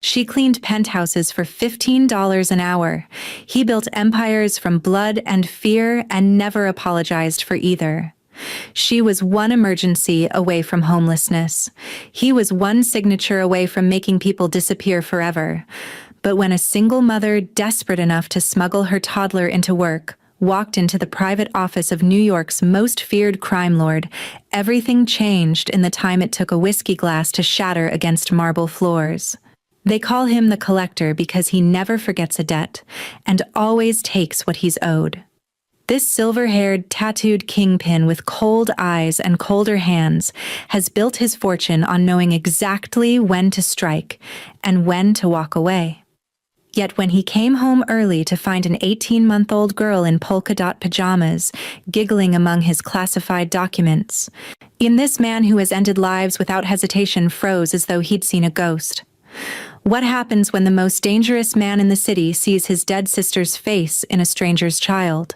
She cleaned penthouses for $15 an hour. He built empires from blood and fear and never apologized for either. She was one emergency away from homelessness. He was one signature away from making people disappear forever. But when a single mother, desperate enough to smuggle her toddler into work, walked into the private office of New York's most feared crime lord, everything changed in the time it took a whiskey glass to shatter against marble floors. They call him the collector because he never forgets a debt and always takes what he's owed. This silver-haired, tattooed kingpin with cold eyes and colder hands has built his fortune on knowing exactly when to strike and when to walk away. Yet when he came home early to find an 18-month-old girl in polka-dot pajamas, giggling among his classified documents, this man who has ended lives without hesitation froze as though he'd seen a ghost. What happens when the most dangerous man in the city sees his dead sister's face in a stranger's child?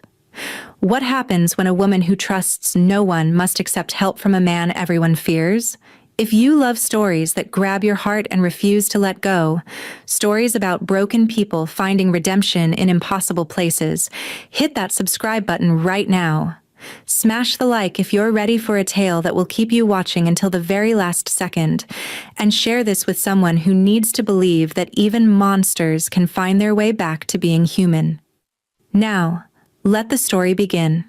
What happens when a woman who trusts no one must accept help from a man everyone fears? If you love stories that grab your heart and refuse to let go, stories about broken people finding redemption in impossible places, hit that subscribe button right now. Smash the like if you're ready for a tale that will keep you watching until the very last second, and share this with someone who needs to believe that even monsters can find their way back to being human. Now, let the story begin.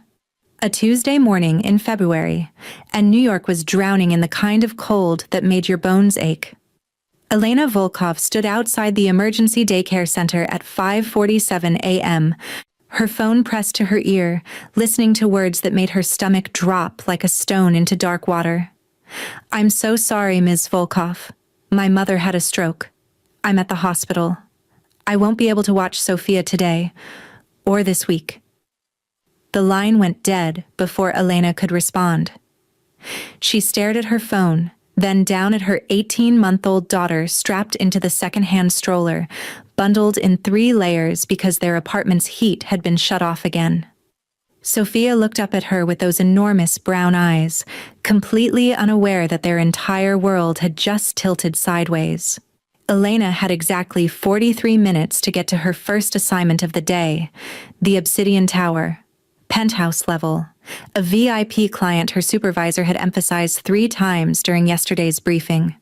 A Tuesday morning in February, and New York was drowning in the kind of cold that made your bones ache. Elena Volkov stood outside the emergency daycare center at 5:47 a.m., her phone pressed to her ear, listening to words that made her stomach drop like a stone into dark water. "I'm so sorry, Ms. Volkov. My mother had a stroke. I'm at the hospital. I won't be able to watch Sophia today, or this week." The line went dead before Elena could respond. She stared at her phone, then down at her 18-month-old daughter strapped into the second-hand stroller, bundled in 3 layers because their apartment's heat had been shut off again. Sophia looked up at her with those enormous brown eyes, completely unaware that their entire world had just tilted sideways. Elena had exactly 43 minutes to get to her first assignment of the day, the Obsidian Tower. Penthouse level, a VIP client her supervisor had emphasized 3 times during yesterday's briefing.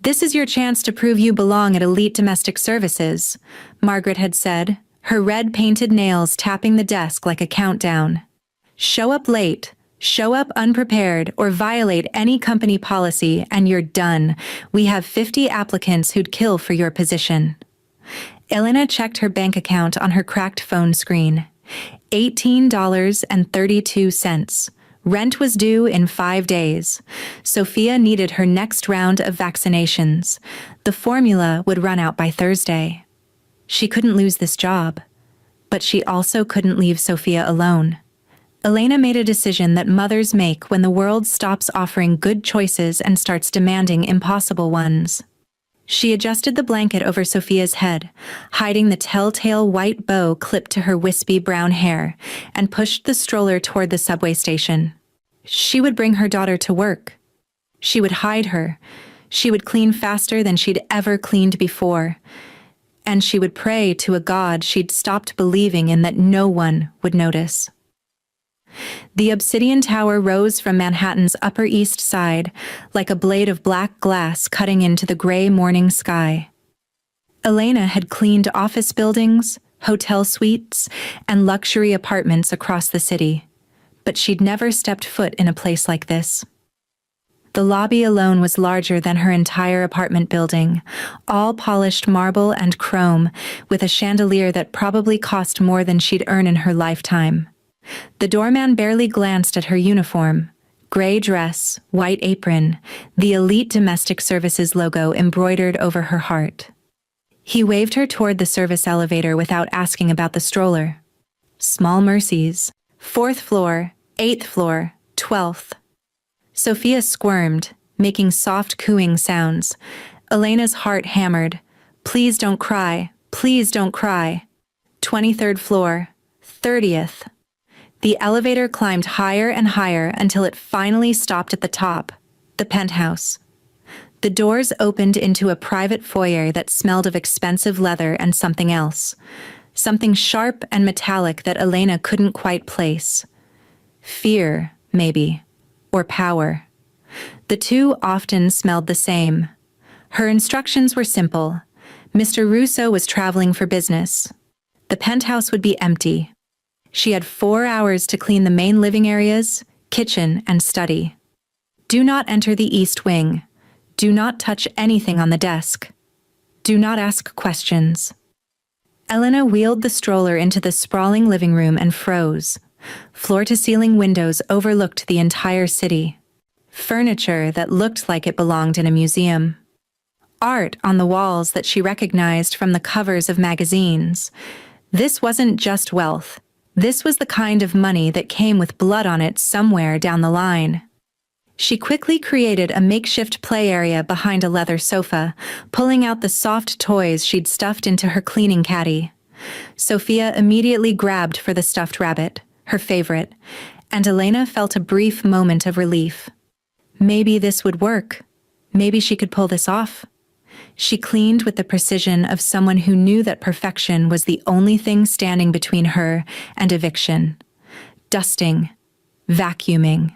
"This is your chance to prove you belong at elite domestic services," Margaret had said, her red-painted nails tapping the desk like a countdown. "Show up late, show up unprepared, or violate any company policy, and you're done. We have 50 applicants who'd kill for your position." Elena checked her bank account on her cracked phone screen. $18.32. Rent was due in 5 days. Sophia needed her next round of vaccinations. The formula would run out by Thursday. She couldn't lose this job, but she also couldn't leave Sophia alone. Elena made a decision that mothers make when the world stops offering good choices and starts demanding impossible ones. She adjusted the blanket over Sophia's head, hiding the telltale white bow clipped to her wispy brown hair, and pushed the stroller toward the subway station. She would bring her daughter to work. She would hide her. She would clean faster than she'd ever cleaned before. And she would pray to a God she'd stopped believing in that no one would notice. The Obsidian Tower rose from Manhattan's Upper East Side like a blade of black glass cutting into the gray morning sky. Elena had cleaned office buildings, hotel suites, and luxury apartments across the city, but she'd never stepped foot in a place like this. The lobby alone was larger than her entire apartment building, all polished marble and chrome, with a chandelier that probably cost more than she'd earn in her lifetime. The doorman barely glanced at her uniform. Gray dress, white apron, the Elite Domestic Services logo embroidered over her heart. He waved her toward the service elevator without asking about the stroller. Small mercies. 4th floor, 8th floor, 12th. Sophia squirmed, making soft cooing sounds. Elena's heart hammered. "Please don't cry. Please don't cry." 23rd floor, 30th. The elevator climbed higher and higher until it finally stopped at the top, the penthouse. The doors opened into a private foyer that smelled of expensive leather and something else. Something sharp and metallic that Elena couldn't quite place. Fear, maybe. Or power. The two often smelled the same. Her instructions were simple. Mr. Russo was traveling for business. The penthouse would be empty. She had 4 hours to clean the main living areas, kitchen, and study. Do not enter the east wing. Do not touch anything on the desk. Do not ask questions. Elena wheeled the stroller into the sprawling living room and froze. Floor-to-ceiling windows overlooked the entire city. Furniture that looked like it belonged in a museum. Art on the walls that she recognized from the covers of magazines. This wasn't just wealth. This was the kind of money that came with blood on it somewhere down the line. She quickly created a makeshift play area behind a leather sofa, pulling out the soft toys she'd stuffed into her cleaning caddy. Sophia immediately grabbed for the stuffed rabbit, her favorite, and Elena felt a brief moment of relief. Maybe this would work. Maybe she could pull this off. She cleaned with the precision of someone who knew that perfection was the only thing standing between her and eviction. Dusting. Vacuuming.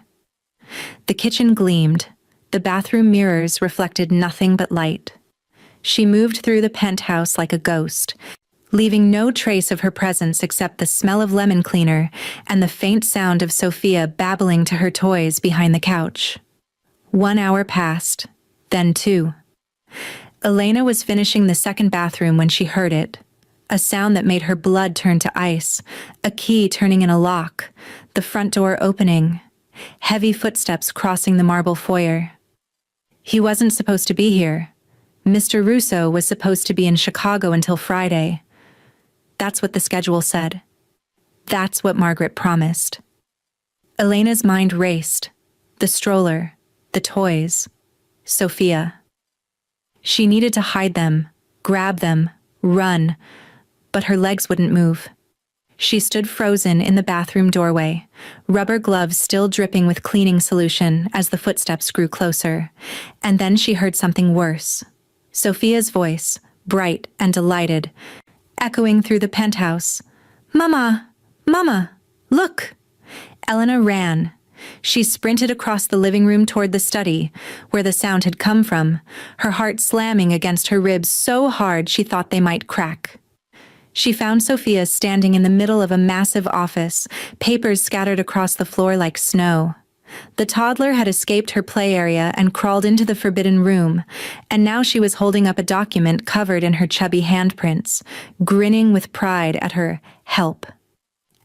The kitchen gleamed. The bathroom mirrors reflected nothing but light. She moved through the penthouse like a ghost, leaving no trace of her presence except the smell of lemon cleaner and the faint sound of Sophia babbling to her toys behind the couch. 1 hour passed, then 2. Elena was finishing the second bathroom when she heard it. A sound that made her blood turn to ice, a key turning in a lock, the front door opening, heavy footsteps crossing the marble foyer. He wasn't supposed to be here. Mr. Russo was supposed to be in Chicago until Friday. That's what the schedule said. That's what Margaret promised. Elena's mind raced. The stroller, the toys, Sophia. She needed to hide them, grab them, run, but her legs wouldn't move. She stood frozen in the bathroom doorway, rubber gloves still dripping with cleaning solution as the footsteps grew closer. And then she heard something worse. Sophia's voice, bright and delighted, echoing through the penthouse. "Mama! Mama! Look!" Elena ran. She sprinted across the living room toward the study, where the sound had come from, her heart slamming against her ribs so hard she thought they might crack. She found Sophia standing in the middle of a massive office, papers scattered across the floor like snow. The toddler had escaped her play area and crawled into the forbidden room, and now she was holding up a document covered in her chubby handprints, grinning with pride at her help.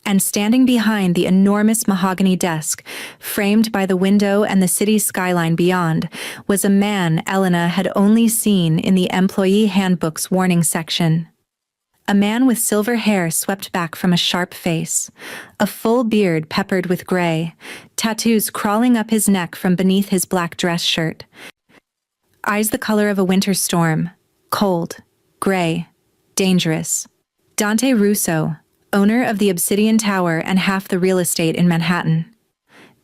And standing behind the enormous mahogany desk, framed by the window and the city skyline beyond, was a man Elena had only seen in the employee handbook's warning section. A man with silver hair swept back from a sharp face, a full beard peppered with gray, tattoos crawling up his neck from beneath his black dress shirt. Eyes the color of a winter storm, cold, gray, dangerous. Dante Russo, owner of the Obsidian Tower and half the real estate in Manhattan.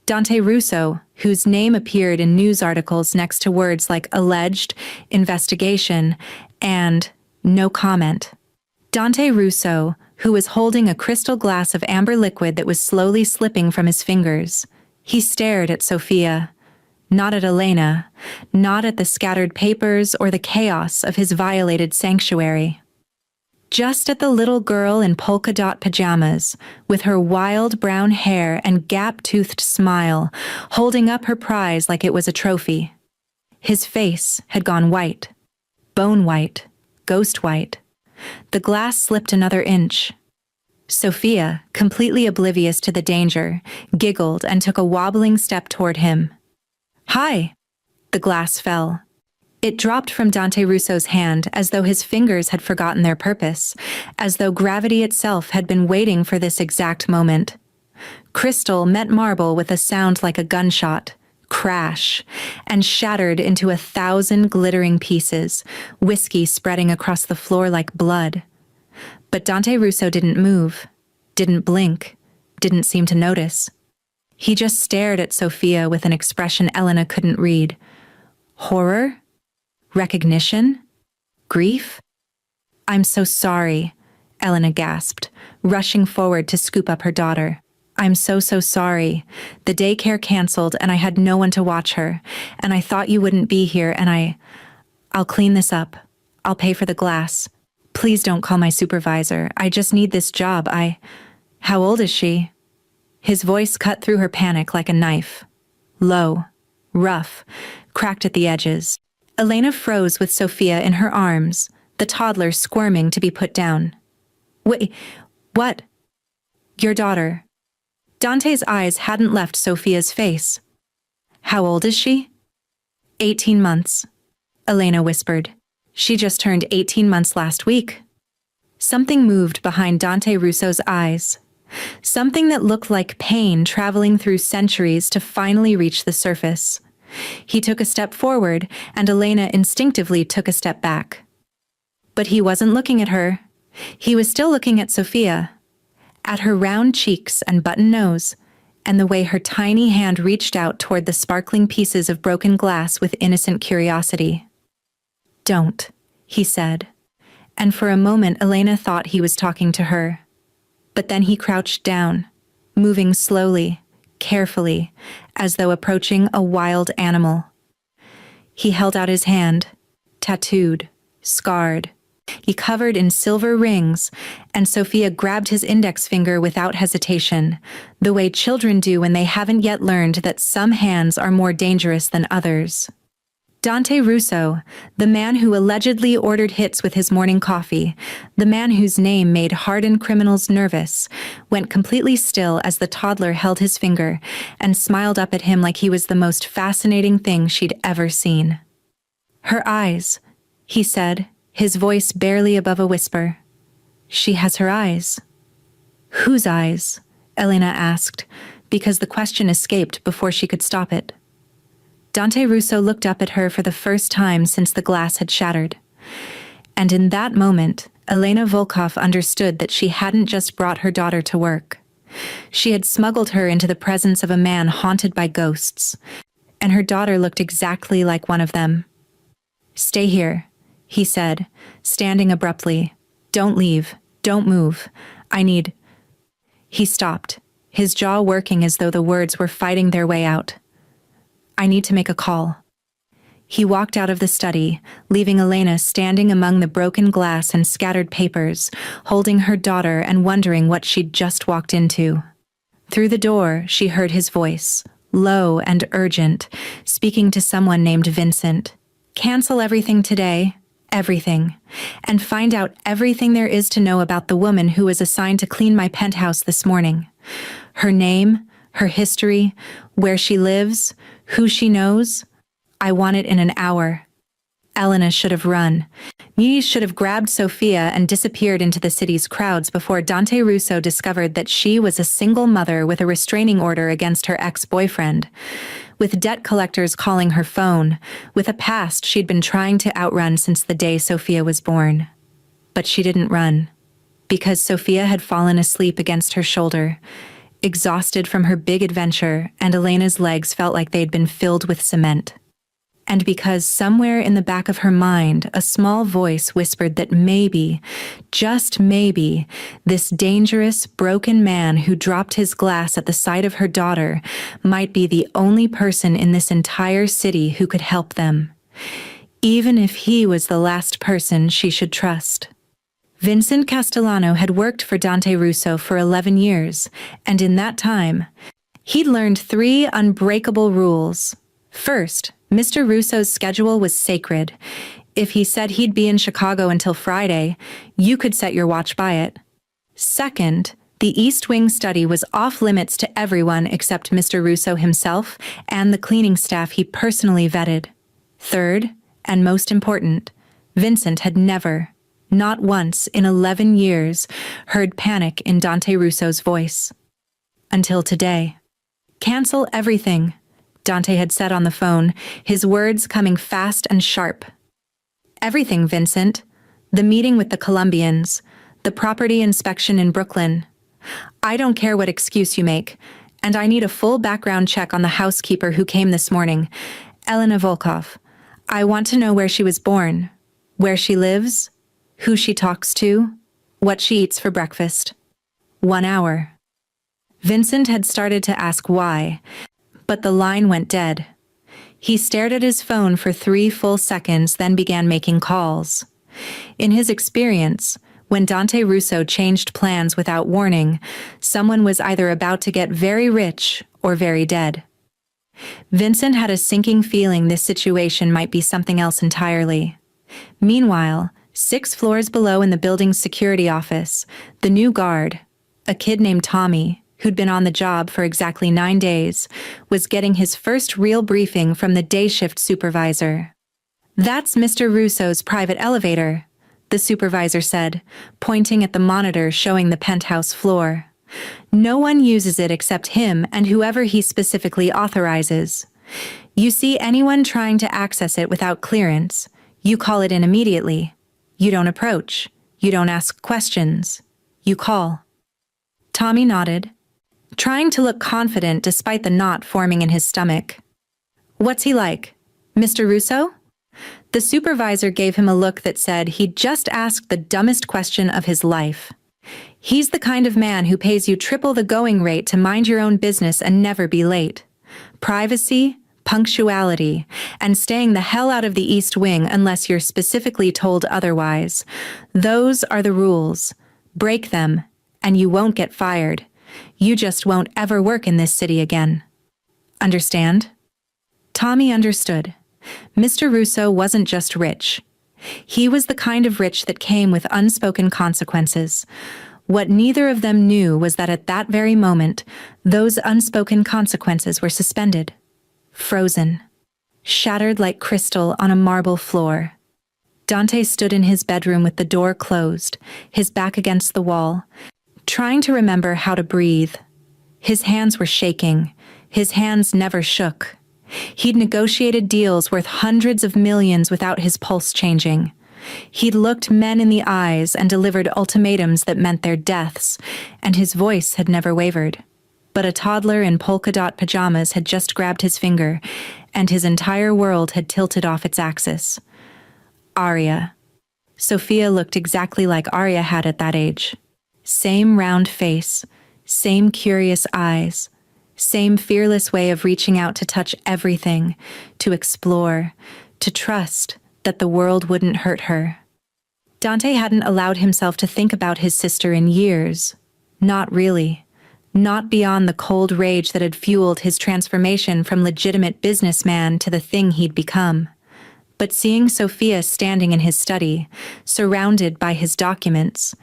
Dante Russo, whose name appeared in news articles next to words like alleged, investigation, and no comment. Dante Russo, who was holding a crystal glass of amber liquid that was slowly slipping from his fingers. He stared at Sophia, not at Elena, not at the scattered papers or the chaos of his violated sanctuary. Just at the little girl in polka-dot pajamas, with her wild brown hair and gap-toothed smile, holding up her prize like it was a trophy. His face had gone white. Bone white. Ghost white. The glass slipped another inch. Sophia, completely oblivious to the danger, giggled and took a wobbling step toward him. "Hi!" The glass fell. It dropped from Dante Russo's hand as though his fingers had forgotten their purpose, as though gravity itself had been waiting for this exact moment. Crystal met marble with a sound like a gunshot, crash, and shattered into 1,000 glittering pieces, whiskey spreading across the floor like blood. But Dante Russo didn't move, didn't blink, didn't seem to notice. He just stared at Sophia with an expression Elena couldn't read. Horror? Recognition? Grief? I'm so sorry, Elena gasped, rushing forward to scoop up her daughter. I'm so sorry. The daycare canceled and I had no one to watch her, and I thought you wouldn't be here and I'll clean this up. I'll pay for the glass. Please don't call my supervisor. I just need this job. How old is she? His voice cut through her panic like a knife. Low, rough, cracked at the edges. Elena froze with Sophia in her arms, the toddler squirming to be put down. Wait, what? Your daughter. Dante's eyes hadn't left Sophia's face. How old is she? 18 months, Elena whispered. She just turned 18 months last week. Something moved behind Dante Russo's eyes. Something that looked like pain traveling through centuries to finally reach the surface. He took a step forward, and Elena instinctively took a step back. But he wasn't looking at her. He was still looking at Sophia, at her round cheeks and button nose, and the way her tiny hand reached out toward the sparkling pieces of broken glass with innocent curiosity. Don't, he said, and for a moment Elena thought he was talking to her. But then he crouched down, moving slowly, carefully, as though approaching a wild animal. He held out his hand, tattooed, scarred, covered in silver rings, and Sophia grabbed his index finger without hesitation, the way children do when they haven't yet learned that some hands are more dangerous than others. Dante Russo, the man who allegedly ordered hits with his morning coffee, the man whose name made hardened criminals nervous, went completely still as the toddler held his finger and smiled up at him like he was the most fascinating thing she'd ever seen. Her eyes, he said, his voice barely above a whisper. She has her eyes. Whose eyes? Elena asked, because the question escaped before she could stop it. Dante Russo looked up at her for the first time since the glass had shattered. And in that moment, Elena Volkov understood that she hadn't just brought her daughter to work. She had smuggled her into the presence of a man haunted by ghosts, and her daughter looked exactly like one of them. Stay here, he said, standing abruptly. Don't leave, don't move. He stopped, his jaw working as though the words were fighting their way out. I need to make a call. He walked out of the study, leaving Elena standing among the broken glass and scattered papers, holding her daughter and wondering what she'd just walked into. Through the door, she heard his voice, low and urgent, speaking to someone named Vincent. Cancel everything today, everything, and find out everything there is to know about the woman who was assigned to clean my penthouse this morning. Her name, her history, where she lives, who she knows. I want it in an hour. Elena should have run. Muniz should have grabbed Sophia and disappeared into the city's crowds before Dante Russo discovered that she was a single mother with a restraining order against her ex-boyfriend, with debt collectors calling her phone, with a past she'd been trying to outrun since the day Sophia was born. But she didn't run, because Sophia had fallen asleep against her shoulder, exhausted from her big adventure, and Elena's legs felt like they'd been filled with cement. And because somewhere in the back of her mind, a small voice whispered that maybe, just maybe, this dangerous, broken man who dropped his glass at the sight of her daughter might be the only person in this entire city who could help them, even if he was the last person she should trust. Vincent Castellano had worked for Dante Russo for 11 years, and in that time, he'd learned 3 unbreakable rules. First, Mr. Russo's schedule was sacred. If he said he'd be in Chicago until Friday, you could set your watch by it. Second, the East Wing study was off limits to everyone except Mr. Russo himself and the cleaning staff he personally vetted. Third, and most important, Vincent had never, not once in 11 years, heard panic in Dante Russo's voice. Until today. Cancel everything, Dante had said on the phone, his words coming fast and sharp. Everything, Vincent. The meeting with the Colombians, the property inspection in Brooklyn. I don't care what excuse you make, and I need a full background check on the housekeeper who came this morning, Elena Volkov. I want to know where she was born, where she lives, who she talks to, what she eats for breakfast. 1 hour. Vincent had started to ask why, but the line went dead. He stared at his phone for 3 full seconds, then began making calls. In his experience, when Dante Russo changed plans without warning, someone was either about to get very rich or very dead. Vincent had a sinking feeling this situation might be something else entirely. Meanwhile, 6 floors below in the building's security office, the new guard, a kid named Tommy, who'd been on the job for exactly 9 days, was getting his first real briefing from the day shift supervisor. "That's Mr. Russo's private elevator," the supervisor said, pointing at the monitor showing the penthouse floor. "No one uses it except him and whoever he specifically authorizes. You see anyone trying to access it without clearance, you call it in immediately. You don't approach. You don't ask questions. You call." Tommy nodded, trying to look confident despite the knot forming in his stomach. "What's he like? Mr. Russo?" The supervisor gave him a look that said he'd just asked the dumbest question of his life. "He's the kind of man who pays you triple the going rate to mind your own business and never be late. Privacy, punctuality, and staying the hell out of the East Wing unless you're specifically told otherwise. Those are the rules. Break them, and you won't get fired. You just won't ever work in this city again. Understand?" Tommy understood. Mr. Russo wasn't just rich. He was the kind of rich that came with unspoken consequences. What neither of them knew was that at that very moment, those unspoken consequences were suspended, frozen, shattered like crystal on a marble floor. Dante stood in his bedroom with the door closed, his back against the wall, trying to remember how to breathe. His hands were shaking. His hands never shook. He'd negotiated deals worth hundreds of millions without his pulse changing. He'd looked men in the eyes and delivered ultimatums that meant their deaths, and his voice had never wavered. But a toddler in polka-dot pajamas had just grabbed his finger, and his entire world had tilted off its axis. Arya. Sophia looked exactly like Arya had at that age. Same round face, same curious eyes, same fearless way of reaching out to touch everything, to explore, to trust that the world wouldn't hurt her. Dante hadn't allowed himself to think about his sister in years. Not really. Not beyond the cold rage that had fueled his transformation from legitimate businessman to the thing he'd become. But seeing Sophia standing in his study, surrounded by his documents,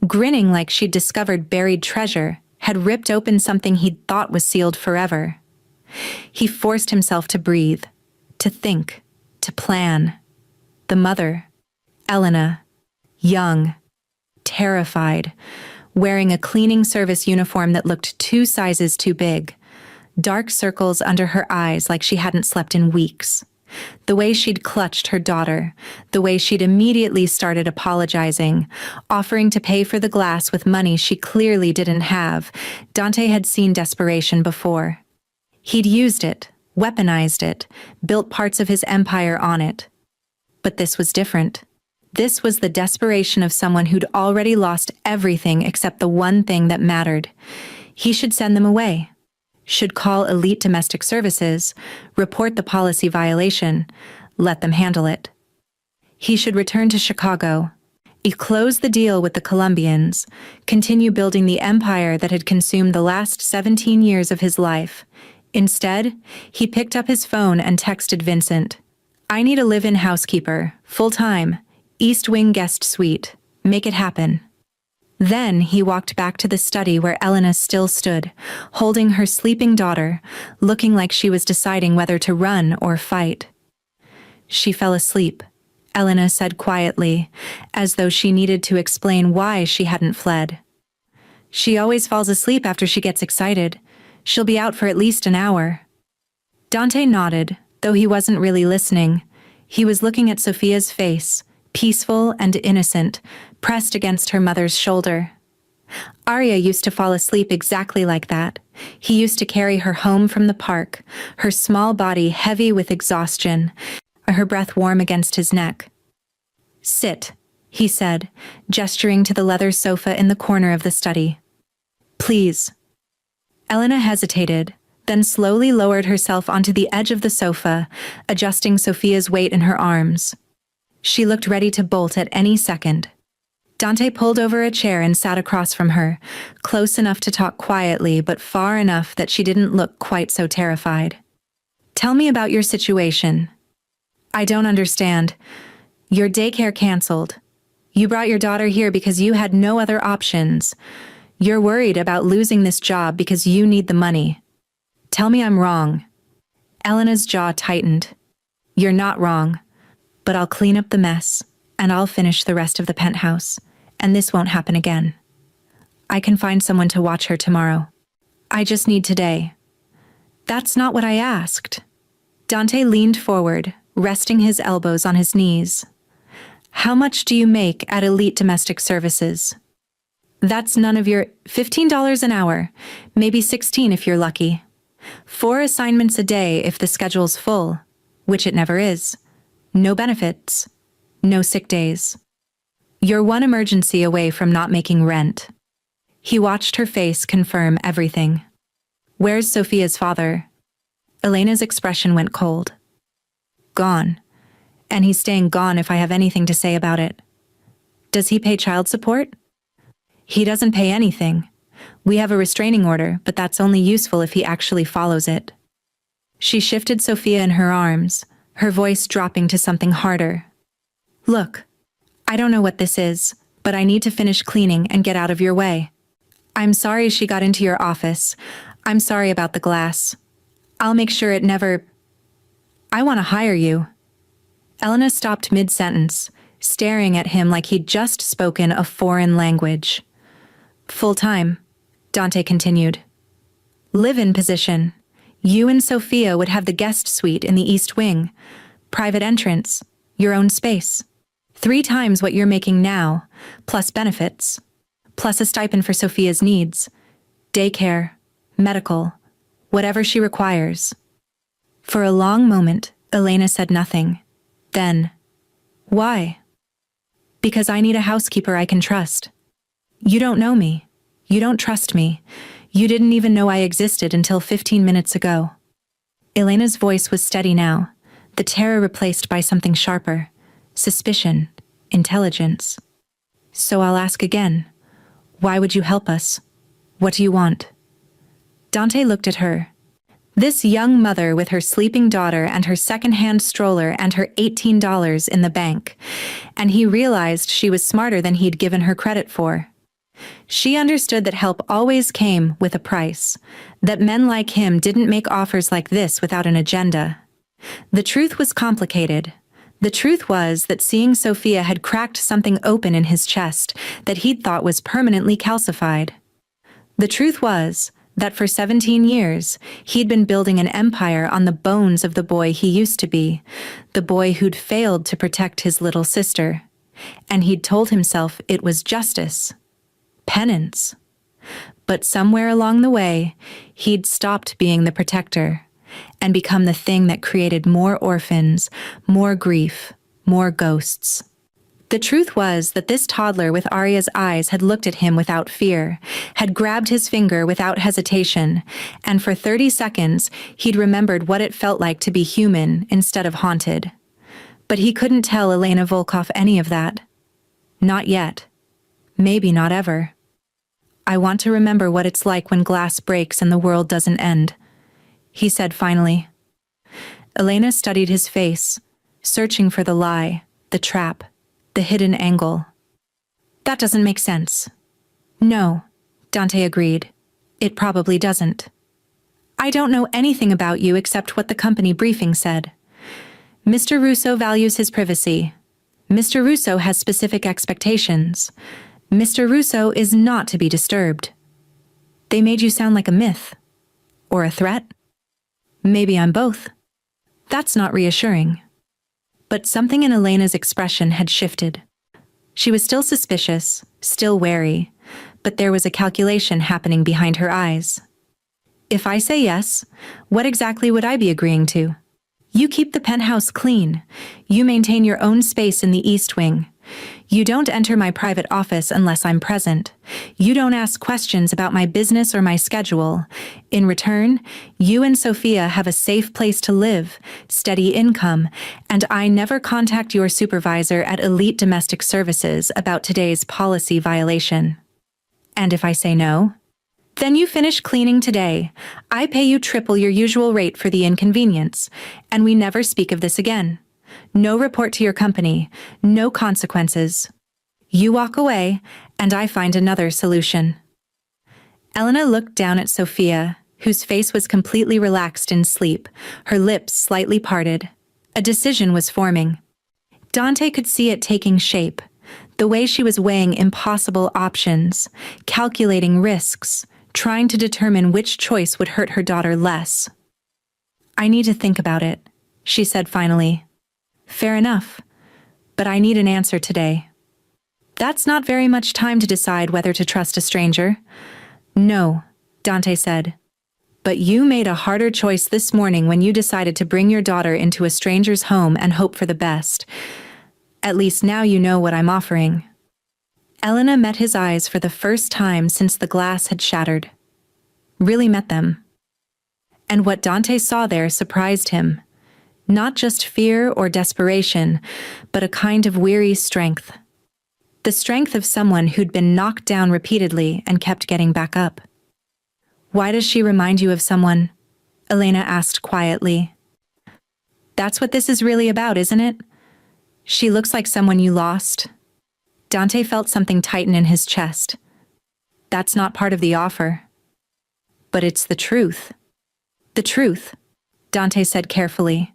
grinning like she'd discovered buried treasure, had ripped open something he'd thought was sealed forever. He forced himself to breathe, to think, to plan. The mother, Elena, young, terrified, wearing a cleaning service uniform that looked 2 sizes too big, dark circles under her eyes like she hadn't slept in weeks. The way she'd clutched her daughter, the way she'd immediately started apologizing, offering to pay for the glass with money she clearly didn't have. Dante had seen desperation before. He'd used it, weaponized it, built parts of his empire on it. But this was different. This was the desperation of someone who'd already lost everything except the one thing that mattered. He should send them away. Should call elite domestic services, report the policy violation, let them handle it. He should return to Chicago, close the deal with the Colombians, continue building the empire that had consumed the last 17 years of his life. Instead, he picked up his phone and texted Vincent. "I need a live-in housekeeper, full-time, East Wing guest suite. Make it happen." Then he walked back to the study where Elena still stood, holding her sleeping daughter, looking like she was deciding whether to run or fight. "She fell asleep," Elena said quietly, as though she needed to explain why she hadn't fled. "She always falls asleep after she gets excited. She'll be out for at least an hour." Dante nodded, though he wasn't really listening. He was looking at Sophia's face, peaceful and innocent, pressed against her mother's shoulder. Arya used to fall asleep exactly like that. He used to carry her home from the park, her small body heavy with exhaustion, her breath warm against his neck. "Sit," he said, gesturing to the leather sofa in the corner of the study. "Please." Elena hesitated, then slowly lowered herself onto the edge of the sofa, adjusting Sophia's weight in her arms. She looked ready to bolt at any second. Dante pulled over a chair and sat across from her, close enough to talk quietly but far enough that she didn't look quite so terrified. "Tell me about your situation." "I don't understand. Your daycare canceled. You brought your daughter here because you had no other options. You're worried about losing this job because you need the money. Tell me I'm wrong." Elena's jaw tightened. "You're not wrong, but I'll clean up the mess, and I'll finish the rest of the penthouse, and this won't happen again. I can find someone to watch her tomorrow. I just need today." "That's not what I asked." Dante leaned forward, resting his elbows on his knees. "How much do you make at Elite Domestic Services?" "That's none of your $15 an hour, maybe 16 if you're lucky. 4 assignments a day if the schedule's full, which it never is. No benefits, no sick days. You're one emergency away from not making rent." He watched her face confirm everything. "Where's Sophia's father?" Elena's expression went cold. "Gone. And he's staying gone if I have anything to say about it." "Does he pay child support?" "He doesn't pay anything. We have a restraining order, but that's only useful if he actually follows it." She shifted Sophia in her arms, her voice dropping to something harder. "Look, I don't know what this is, but I need to finish cleaning and get out of your way. I'm sorry she got into your office. I'm sorry about the glass. I'll make sure it never... I want to hire you." Elena stopped mid-sentence, staring at him like he'd just spoken a foreign language. "Full-time," Dante continued. "Live-in position. You and Sophia would have the guest suite in the East Wing. Private entrance. Your own space. 3 times what you're making now, plus benefits. Plus a stipend for Sophia's needs. Daycare, medical, whatever she requires." For a long moment, Elena said nothing. Then, "Why?" "Because I need a housekeeper I can trust. You don't know me. You don't trust me. You didn't even know I existed until 15 minutes ago." Elena's voice was steady now, the terror replaced by something sharper. Suspicion. Intelligence. "So I'll ask again. Why would you help us? What do you want?" Dante looked at her. This young mother with her sleeping daughter and her second-hand stroller and her $18 in the bank, and he realized she was smarter than he'd given her credit for. She understood that help always came with a price, that men like him didn't make offers like this without an agenda. The truth was complicated. The truth was that seeing Sophia had cracked something open in his chest that he'd thought was permanently calcified. The truth was that for 17 years, he'd been building an empire on the bones of the boy he used to be, the boy who'd failed to protect his little sister. And he'd told himself it was justice. Penance. But somewhere along the way, he'd stopped being the protector and become the thing that created more orphans, more grief, more ghosts. The truth was that this toddler with Arya's eyes had looked at him without fear, had grabbed his finger without hesitation, and for 30 seconds he'd remembered what it felt like to be human instead of haunted. But he couldn't tell Elena Volkov any of that. Not yet. Maybe not ever. "I want to remember what it's like when glass breaks and the world doesn't end," he said finally. Elena studied his face, searching for the lie, the trap, the hidden angle. "That doesn't make sense." "No," Dante agreed. "It probably doesn't. I don't know anything about you except what the company briefing said. Mr. Russo values his privacy. Mr. Russo has specific expectations. Mr. Russo is not to be disturbed. They made you sound like a myth. Or a threat? Maybe I'm both. That's not reassuring." But something in Elena's expression had shifted. She was still suspicious, still wary, but there was a calculation happening behind her eyes. "If I say yes, what exactly would I be agreeing to?" You keep the penthouse clean. You maintain your own space in the East Wing. You don't enter my private office unless I'm present. You don't ask questions about my business or my schedule. In return, you and Sophia have a safe place to live, steady income, and I never contact your supervisor at Elite Domestic Services about today's policy violation. And if I say no? Then you finish cleaning today. I pay you triple your usual rate for the inconvenience, and we never speak of this again. No report to your company, no consequences. You walk away, and I find another solution. Elena looked down at Sophia, whose face was completely relaxed in sleep, her lips slightly parted. A decision was forming. Dante could see it taking shape, the way she was weighing impossible options, calculating risks, trying to determine which choice would hurt her daughter less. I need to think about it, she said finally. Fair enough, but I need an answer today. That's not very much time to decide whether to trust a stranger. No, Dante said. But you made a harder choice this morning when you decided to bring your daughter into a stranger's home and hope for the best. At least now you know what I'm offering. Elena met his eyes for the first time since the glass had shattered. Really met them. And what Dante saw there surprised him. Not just fear or desperation, but a kind of weary strength. The strength of someone who'd been knocked down repeatedly and kept getting back up. Why does she remind you of someone? Elena asked quietly. That's what this is really about, isn't it? She looks like someone you lost. Dante felt something tighten in his chest. That's not part of the offer. But it's the truth. The truth, Dante said carefully,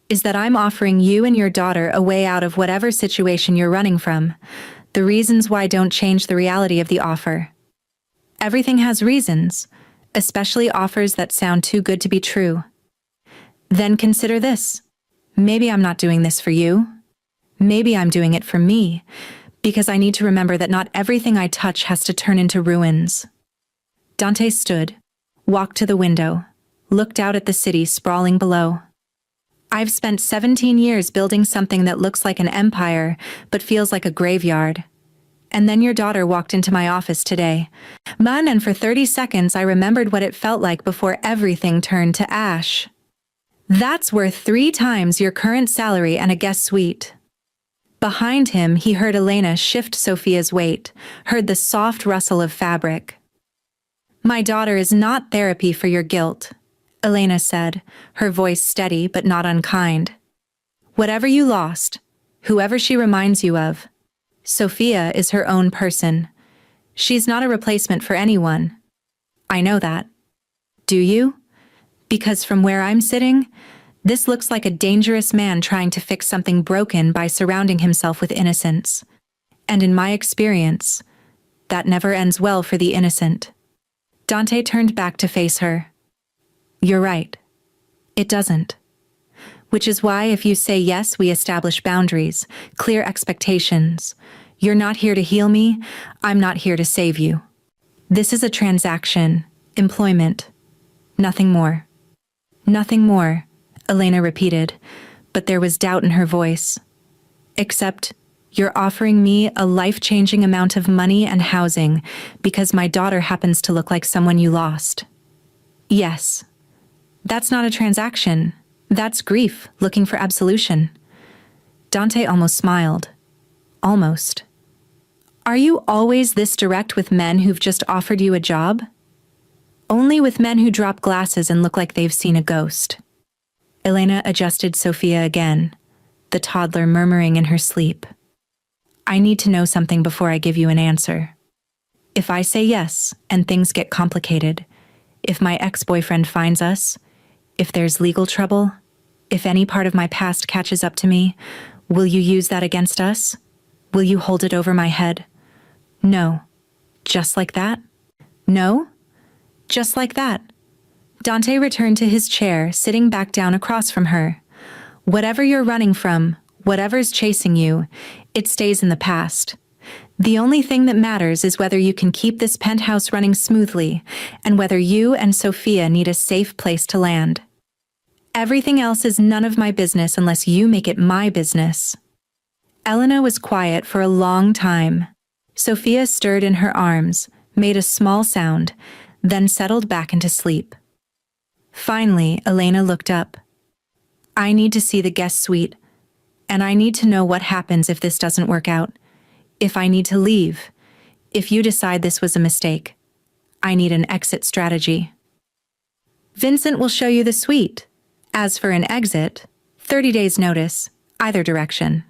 is that I'm offering you and your daughter a way out of whatever situation you're running from. The reasons why don't change the reality of the offer. Everything has reasons, especially offers that sound too good to be true. Then consider this. Maybe I'm not doing this for you. Maybe I'm doing it for me, because I need to remember that not everything I touch has to turn into ruins. Dante stood, walked to the window, looked out at the city sprawling below. I've spent 17 years building something that looks like an empire, but feels like a graveyard. And then your daughter walked into my office today. And for 30 seconds I remembered what it felt like before everything turned to ash. That's worth 3 times your current salary and a guest suite. Behind him, he heard Elena shift Sophia's weight, heard the soft rustle of fabric. My daughter is not therapy for your guilt, Elena said, her voice steady but not unkind. Whatever you lost, whoever she reminds you of, Sophia is her own person. She's not a replacement for anyone. I know that. Do you? Because from where I'm sitting, this looks like a dangerous man trying to fix something broken by surrounding himself with innocence. And in my experience, that never ends well for the innocent. Dante turned back to face her. You're right. It doesn't. Which is why if you say yes, we establish boundaries, clear expectations. You're not here to heal me, I'm not here to save you. This is a transaction, employment. Nothing more. Nothing more, Elena repeated, but there was doubt in her voice. Except, you're offering me a life-changing amount of money and housing because my daughter happens to look like someone you lost. Yes. That's not a transaction. That's grief, looking for absolution. Dante almost smiled. Almost. Are you always this direct with men who've just offered you a job? Only with men who drop glasses and look like they've seen a ghost. Elena adjusted Sophia again, the toddler murmuring in her sleep. I need to know something before I give you an answer. If I say yes and things get complicated, if my ex-boyfriend finds us, if there's legal trouble, if any part of my past catches up to me, will you use that against us? Will you hold it over my head? No. Just like that? No? Just like that. Dante returned to his chair, sitting back down across from her. Whatever you're running from, whatever's chasing you, it stays in the past. The only thing that matters is whether you can keep this penthouse running smoothly, and whether you and Sophia need a safe place to land. Everything else is none of my business unless you make it my business. Elena was quiet for a long time. Sophia stirred in her arms, made a small sound, then settled back into sleep. Finally, Elena looked up. I need to see the guest suite, and I need to know what happens if this doesn't work out. If I need to leave, if you decide this was a mistake, I need an exit strategy. Vincent will show you the suite. As for an exit, 30 days notice, either direction.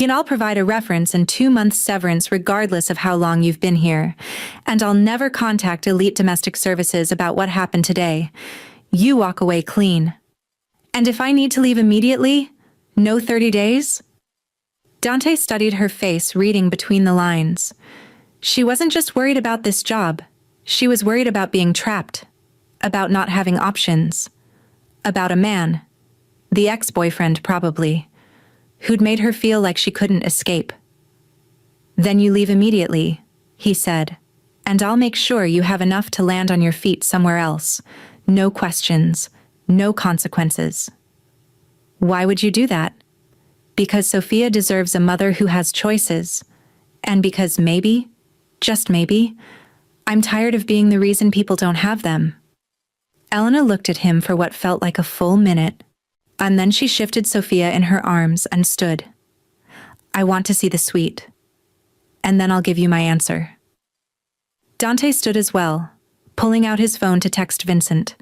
I'll provide a reference and 2 months severance regardless of how long you've been here, and I'll never contact Elite Domestic Services about what happened today. You walk away clean. And if I need to leave immediately, no 30 days? Dante studied her face, reading between the lines. She wasn't just worried about this job. She was worried about being trapped, about not having options, about a man, the ex-boyfriend probably, who'd made her feel like she couldn't escape. Then you leave immediately, he said, and I'll make sure you have enough to land on your feet somewhere else. No questions, no consequences. Why would you do that? Because Sophia deserves a mother who has choices, and because maybe, just maybe, I'm tired of being the reason people don't have them. Elena looked at him for what felt like a full minute, and then she shifted Sophia in her arms and stood. I want to see the suite, and then I'll give you my answer. Dante stood as well, pulling out his phone to text Vincent.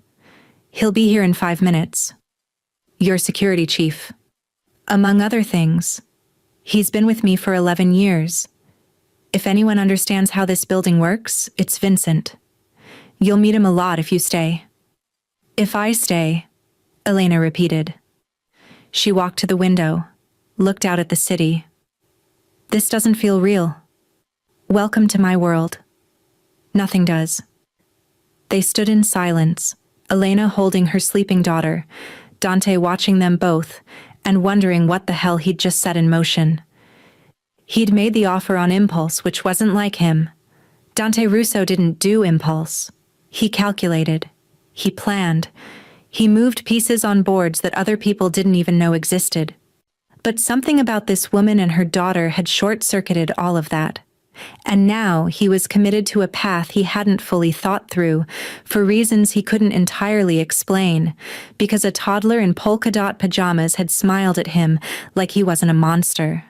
He'll be here in 5 minutes. Your security chief. Among other things, he's been with me for 11 years. If anyone understands how this building works, it's Vincent. You'll meet him a lot if you stay. If I stay, Elena repeated. She walked to the window, looked out at the city. This doesn't feel real. Welcome to my world. Nothing does. They stood in silence, Elena holding her sleeping daughter, Dante watching them both, and wondering what the hell he'd just set in motion. He'd made the offer on impulse, which wasn't like him. Dante Russo didn't do impulse. He calculated. He planned. He moved pieces on boards that other people didn't even know existed. But something about this woman and her daughter had short-circuited all of that. And now he was committed to a path he hadn't fully thought through, for reasons he couldn't entirely explain, because a toddler in polka-dot pajamas had smiled at him like he wasn't a monster.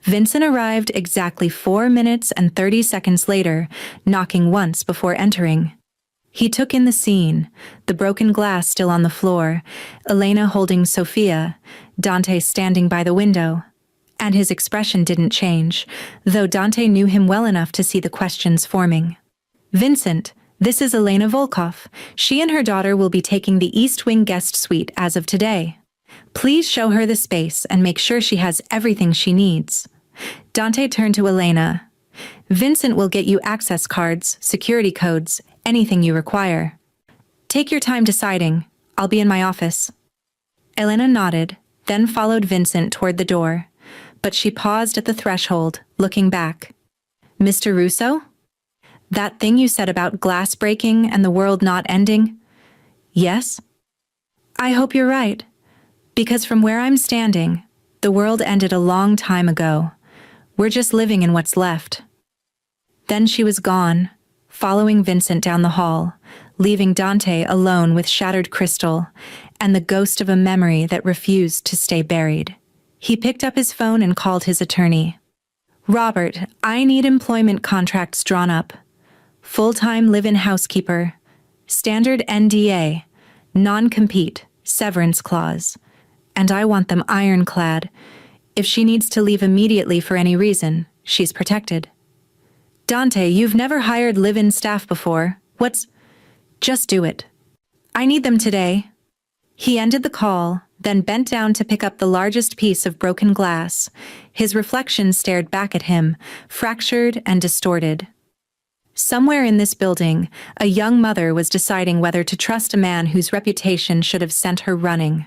Vincent arrived exactly 4 minutes and 30 seconds later, knocking once before entering. He took in the scene, the broken glass still on the floor, Elena holding Sophia, Dante standing by the window. And his expression didn't change, though Dante knew him well enough to see the questions forming. Vincent, this is Elena Volkov. She and her daughter will be taking the East Wing guest suite as of today. Please show her the space and make sure she has everything she needs. Dante turned to Elena. Vincent will get you access cards, security codes, anything you require. Take your time deciding. I'll be in my office. Elena nodded, then followed Vincent toward the door. But she paused at the threshold, looking back. Mr. Russo? That thing you said about glass breaking and the world not ending? Yes? I hope you're right. Because from where I'm standing, the world ended a long time ago. We're just living in what's left. Then she was gone, following Vincent down the hall, leaving Dante alone with shattered crystal and the ghost of a memory that refused to stay buried. He picked up his phone and called his attorney. Robert, I need employment contracts drawn up. Full-time live-in housekeeper. Standard NDA. Non-compete. Severance clause. And I want them ironclad. If she needs to leave immediately for any reason, she's protected. Dante, you've never hired live-in staff before. Just do it. I need them today. He ended the call, then bent down to pick up the largest piece of broken glass. His reflection stared back at him, fractured and distorted. Somewhere in this building, a young mother was deciding whether to trust a man whose reputation should have sent her running.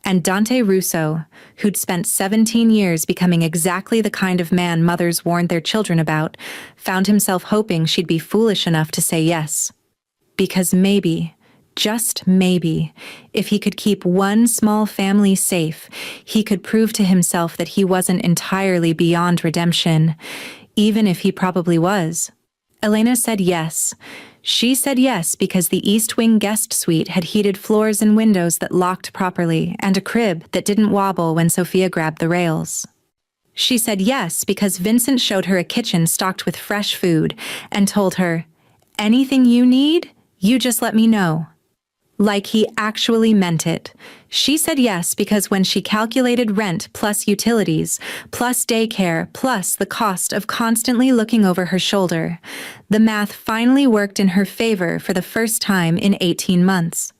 And Dante Russo, who'd spent 17 years becoming exactly the kind of man mothers warned their children about, found himself hoping she'd be foolish enough to say yes. Because maybe, Just maybe, if he could keep one small family safe, he could prove to himself that he wasn't entirely beyond redemption, even if he probably was. Elena said yes. She said yes because the East Wing guest suite had heated floors and windows that locked properly and a crib that didn't wobble when Sophia grabbed the rails. She said yes because Vincent showed her a kitchen stocked with fresh food and told her, "Anything you need, you just let me know." Like he actually meant it. She said yes because when she calculated rent plus utilities, plus daycare, plus the cost of constantly looking over her shoulder, the math finally worked in her favor for the first time in 18 months.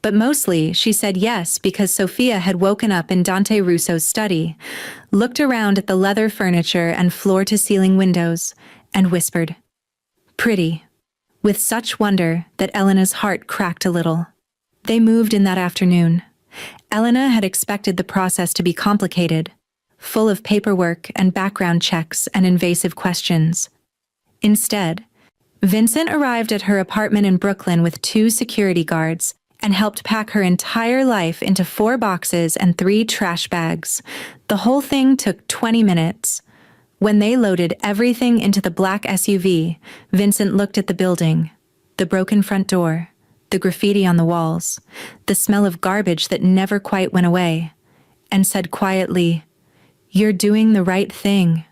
But mostly, she said yes because Sophia had woken up in Dante Russo's study, looked around at the leather furniture and floor-to-ceiling windows, and whispered, "Pretty," with such wonder that Elena's heart cracked a little. They moved in that afternoon. Elena had expected the process to be complicated, full of paperwork and background checks and invasive questions. Instead, Vincent arrived at her apartment in Brooklyn with 2 security guards and helped pack her entire life into 4 boxes and 3 trash bags. The whole thing took 20 minutes. When they loaded everything into the black SUV, Vincent looked at the building, the broken front door, the graffiti on the walls, the smell of garbage that never quite went away, and said quietly, "You're doing the right thing."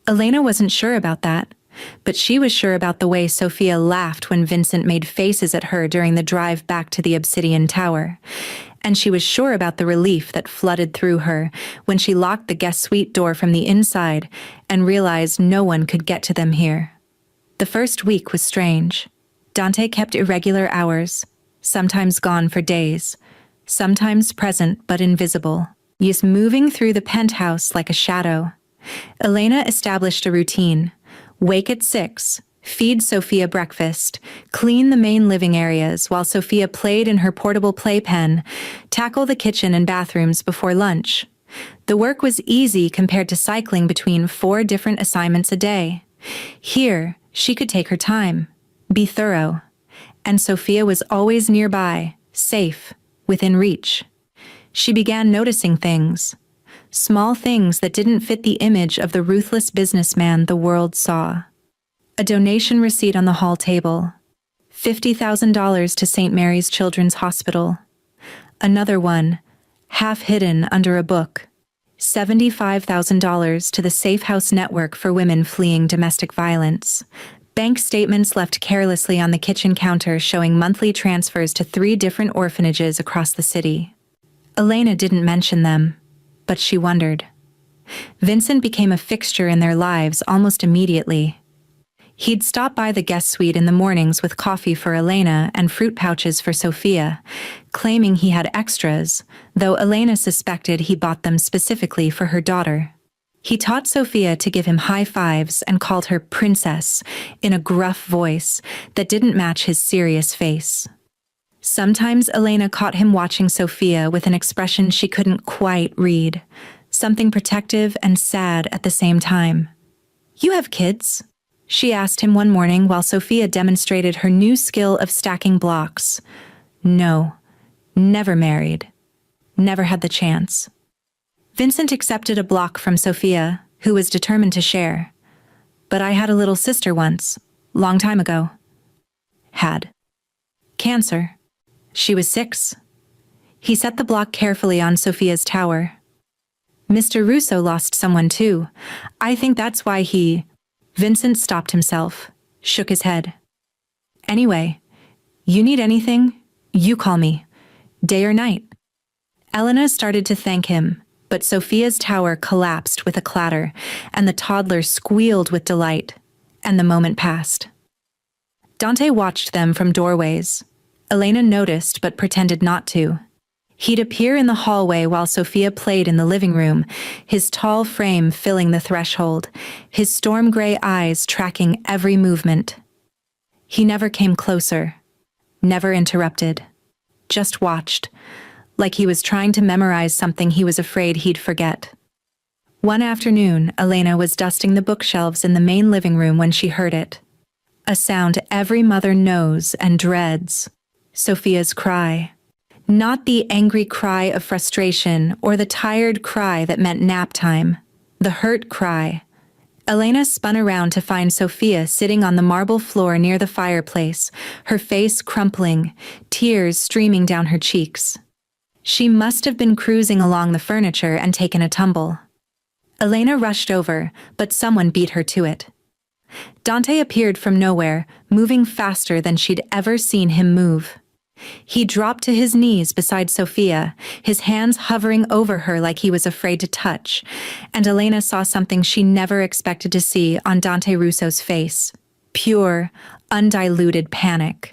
Elena wasn't sure about that, but she was sure about the way Sophia laughed when Vincent made faces at her during the drive back to the Obsidian Tower, and she was sure about the relief that flooded through her when she locked the guest suite door from the inside and realized no one could get to them here. The first week was strange. Dante kept irregular hours, sometimes gone for days, sometimes present but invisible, just moving through the penthouse like a shadow. Elena established a routine: wake at 6, feed Sophia breakfast, clean the main living areas while Sophia played in her portable playpen, tackle the kitchen and bathrooms before lunch. The work was easy compared to cycling between 4 different assignments a day. Here, she could take her time, be thorough, and Sophia was always nearby, safe, within reach. She began noticing things, small things that didn't fit the image of the ruthless businessman the world saw. A donation receipt on the hall table, $50,000 to St. Mary's Children's Hospital. Another one, half hidden under a book, $75,000 to the Safe House Network for women fleeing domestic violence. Bank statements left carelessly on the kitchen counter showing monthly transfers to 3 different orphanages across the city. Elena didn't mention them, but she wondered. Vincent became a fixture in their lives almost immediately. He'd stop by the guest suite in the mornings with coffee for Elena and fruit pouches for Sophia, claiming he had extras, though Elena suspected he bought them specifically for her daughter. He taught Sophia to give him high fives and called her princess in a gruff voice that didn't match his serious face. Sometimes Elena caught him watching Sophia with an expression she couldn't quite read, something protective and sad at the same time. "You have kids?" she asked him one morning while Sophia demonstrated her new skill of stacking blocks. "No, never married. Never had the chance." Vincent accepted a block from Sophia, who was determined to share. "But I had a little sister once, long time ago." Had cancer. She was 6. He set the block carefully on Sophia's tower. "Mr. Russo lost someone too. I think that's why he—" Vincent stopped himself, shook his head. "Anyway, you need anything, you call me, day or night." Elena started to thank him, but Sophia's tower collapsed with a clatter, and the toddler squealed with delight, and the moment passed. Dante watched them from doorways. Elena noticed but pretended not to. He'd appear in the hallway while Sophia played in the living room, his tall frame filling the threshold, his storm gray eyes tracking every movement. He never came closer, never interrupted, just watched, like he was trying to memorize something he was afraid he'd forget. One afternoon, Elena was dusting the bookshelves in the main living room when she heard it. A sound every mother knows and dreads. Sophia's cry. Not the angry cry of frustration or the tired cry that meant nap time. The hurt cry. Elena spun around to find Sophia sitting on the marble floor near the fireplace, her face crumpling, tears streaming down her cheeks. She must have been cruising along the furniture and taken a tumble. Elena rushed over, but someone beat her to it. Dante appeared from nowhere, moving faster than she'd ever seen him move. He dropped to his knees beside Sophia, his hands hovering over her like he was afraid to touch, and Elena saw something she never expected to see on Dante Russo's face. Pure, undiluted panic.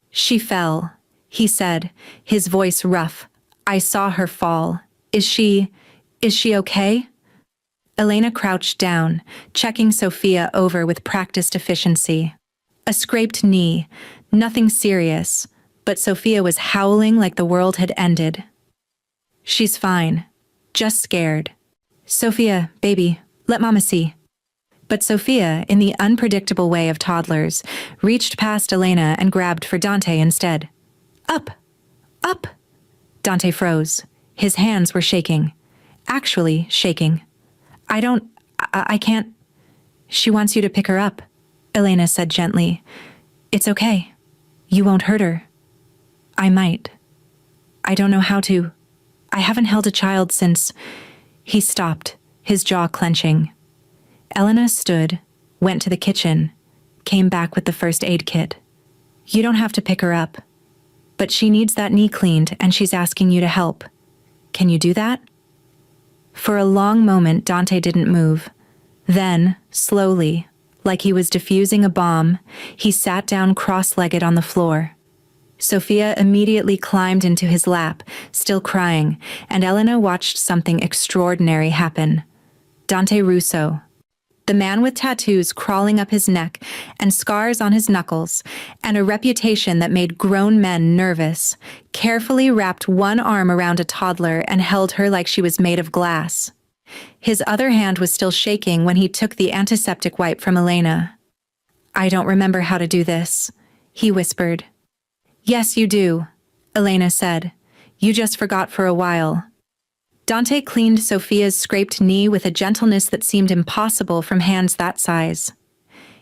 "She fell," he said, his voice rough. "I saw her fall. Is she okay?" Elena crouched down, checking Sophia over with practiced efficiency. A scraped knee, nothing serious, but Sophia was howling like the world had ended. "She's fine. Just scared. Sophia, baby, let Mama see." But Sophia, in the unpredictable way of toddlers, reached past Elena and grabbed for Dante instead. "Up! Up!" Dante froze. His hands were shaking. Actually shaking. I can't." "She wants you to pick her up," Elena said gently. "It's okay. You won't hurt her." "I might. I don't know how to. I haven't held a child since—" He stopped, his jaw clenching. Elena stood, went to the kitchen, came back with the first aid kit. "You don't have to pick her up. But she needs that knee cleaned and she's asking you to help. Can you do that?" For a long moment Dante didn't move. Then, slowly, like he was defusing a bomb, he sat down cross-legged on the floor. Sophia immediately climbed into his lap, still crying, and Elena watched something extraordinary happen. Dante Russo, the man with tattoos crawling up his neck and scars on his knuckles, and a reputation that made grown men nervous, carefully wrapped one arm around a toddler and held her like she was made of glass. His other hand was still shaking when he took the antiseptic wipe from Elena. "I don't remember how to do this," he whispered. "Yes, you do," Elena said. "You just forgot for a while." Dante cleaned Sophia's scraped knee with a gentleness that seemed impossible from hands that size.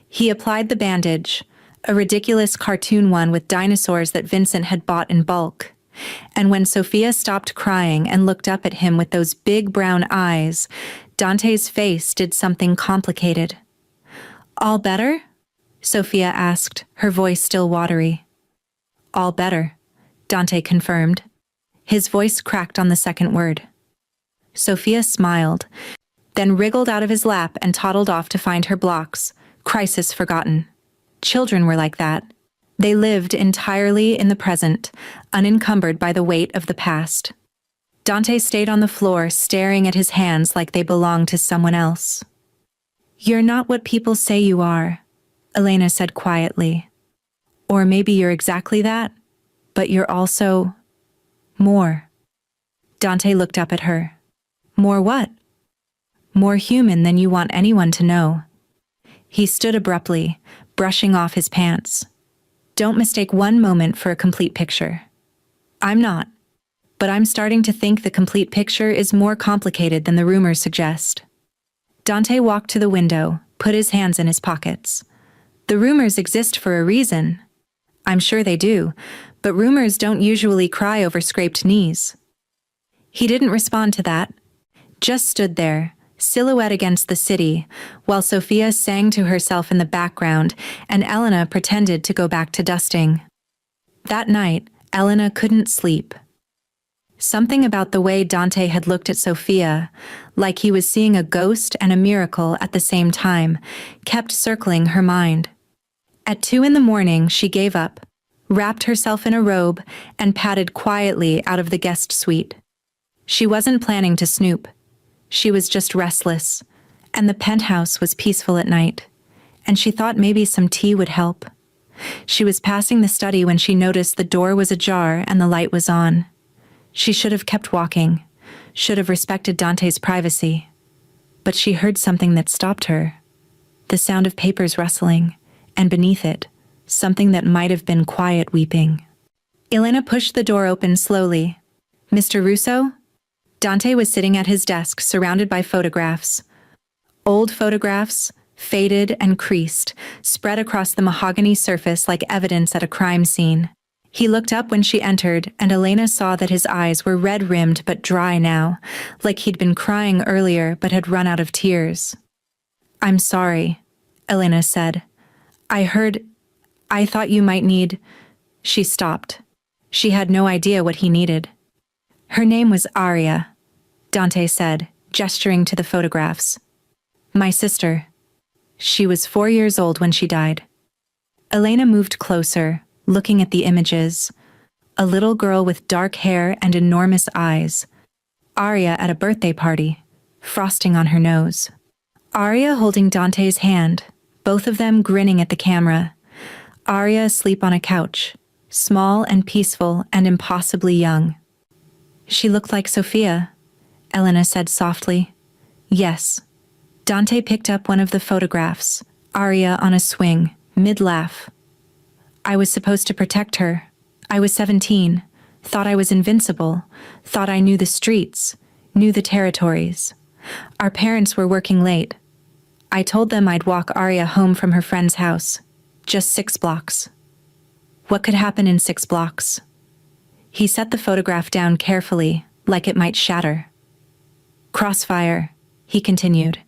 He applied the bandage, a ridiculous cartoon one with dinosaurs that Vincent had bought in bulk. And when Sophia stopped crying and looked up at him with those big brown eyes, Dante's face did something complicated. "All better?" Sophia asked, her voice still watery. "All better," Dante confirmed. His voice cracked on the second word. Sophia smiled, then wriggled out of his lap and toddled off to find her blocks, crisis forgotten. Children were like that. They lived entirely in the present, unencumbered by the weight of the past. Dante stayed on the floor, staring at his hands like they belonged to someone else. "You're not what people say you are," Elena said quietly. "Or maybe you're exactly that, but you're also more." Dante looked up at her. "More what?" "More human than you want anyone to know." He stood abruptly, brushing off his pants. "Don't mistake one moment for a complete picture." "I'm not. But I'm starting to think the complete picture is more complicated than the rumors suggest." Dante walked to the window, put his hands in his pockets. "The rumors exist for a reason." "I'm sure they do, but rumors don't usually cry over scraped knees." He didn't respond to that, just stood there, silhouette against the city, while Sophia sang to herself in the background and Elena pretended to go back to dusting. That night, Elena couldn't sleep. Something about the way Dante had looked at Sophia, like he was seeing a ghost and a miracle at the same time, kept circling her mind. At 2 a.m, she gave up, wrapped herself in a robe, and padded quietly out of the guest suite. She wasn't planning to snoop. She was just restless, and the penthouse was peaceful at night, and she thought maybe some tea would help. She was passing the study when she noticed the door was ajar and the light was on. She should have kept walking, should have respected Dante's privacy. But she heard something that stopped her. The sound of papers rustling, and beneath it, something that might have been quiet weeping. Elena pushed the door open slowly. Mr. Russo? Dante was sitting at his desk, surrounded by photographs. Old photographs, faded and creased, spread across the mahogany surface like evidence at a crime scene. He looked up when she entered, and Elena saw that his eyes were red-rimmed but dry now, like he'd been crying earlier but had run out of tears. "I'm sorry," Elena said. I thought you might need—" She stopped. She had no idea what he needed. "Her name was Aria," Dante said, gesturing to the photographs. "My sister. She was 4 years old when she died." Elena moved closer, looking at the images. A little girl with dark hair and enormous eyes. Aria at a birthday party, frosting on her nose. Aria holding Dante's hand, both of them grinning at the camera. Aria asleep on a couch, small and peaceful and impossibly young. "She looked like Sophia," Elena said softly. "Yes." Dante picked up one of the photographs, Aria on a swing, mid-laugh. "I was supposed to protect her. I was 17, thought I was invincible, thought I knew the streets, knew the territories. Our parents were working late. I told them I'd walk Aria home from her friend's house. Just 6 blocks. What could happen in 6 blocks?" He set the photograph down carefully, like it might shatter. "Crossfire," he continued.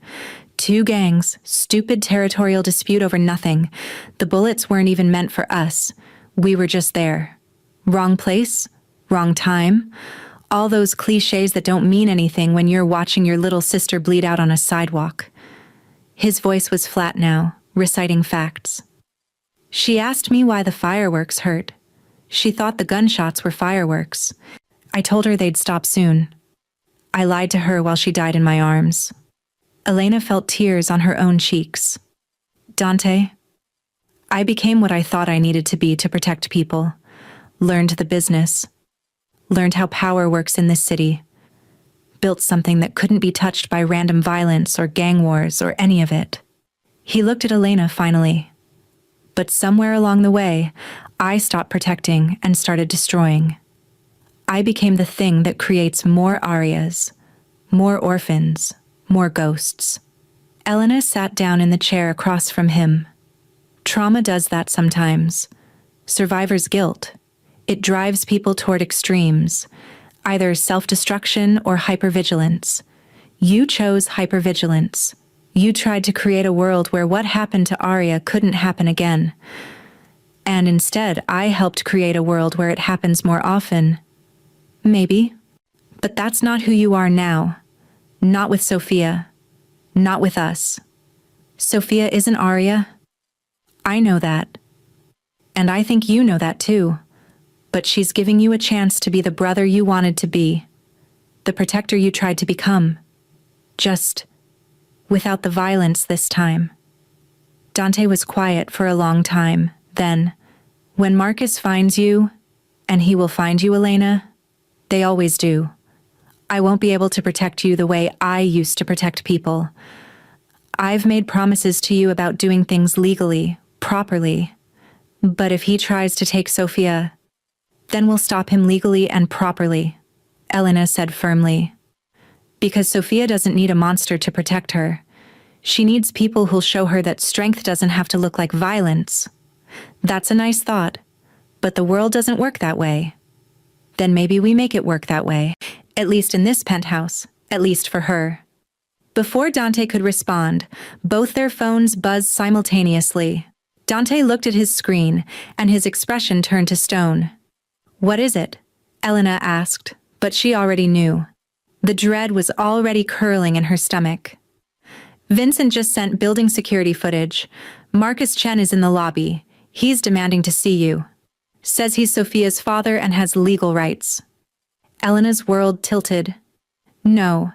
2 gangs, stupid territorial dispute over nothing. The bullets weren't even meant for us. We were just there. Wrong place, wrong time. All those cliches that don't mean anything when you're watching your little sister bleed out on a sidewalk. His voice was flat now, reciting facts. "She asked me why the fireworks hurt. She thought the gunshots were fireworks. I told her they'd stop soon. I lied to her while she died in my arms." Elena felt tears on her own cheeks. "Dante, I became what I thought I needed to be to protect people. Learned the business. Learned how power works in this city. Built something that couldn't be touched by random violence or gang wars or any of it." He looked at Elena finally. "But somewhere along the way, I stopped protecting and started destroying. I became the thing that creates more Arias, more orphans, more ghosts." Elena sat down in the chair across from him. "Trauma does that sometimes. Survivor's guilt. It drives people toward extremes, either self-destruction or hypervigilance. You chose hypervigilance. You tried to create a world where what happened to Aria couldn't happen again. And instead, I helped create a world where it happens more often. Maybe. But that's not who you are now. Not with Sophia. Not with us. Sophia isn't Aria. I know that. And I think you know that too. But she's giving you a chance to be the brother you wanted to be. The protector you tried to become. Just without the violence this time." Dante was quiet for a long time. Then, "When Marcus finds you, and he will find you, Elena, they always do. I won't be able to protect you the way I used to protect people. I've made promises to you about doing things legally, properly. But if he tries to take Sophia, then we'll stop him legally and properly," Elena said firmly. "Because Sophia doesn't need a monster to protect her. She needs people who'll show her that strength doesn't have to look like violence. That's a nice thought, but the world doesn't work that way. Then maybe we make it work that way, at least in this penthouse, at least for her." Before Dante could respond, both their phones buzzed simultaneously. Dante looked at his screen, and his expression turned to stone. "What is it?" Elena asked, but she already knew. The dread was already curling in her stomach. "Vincent just sent building security footage. Marcus Chen is in the lobby. He's demanding to see you. Says he's Sophia's father and has legal rights." Elena's world tilted. No,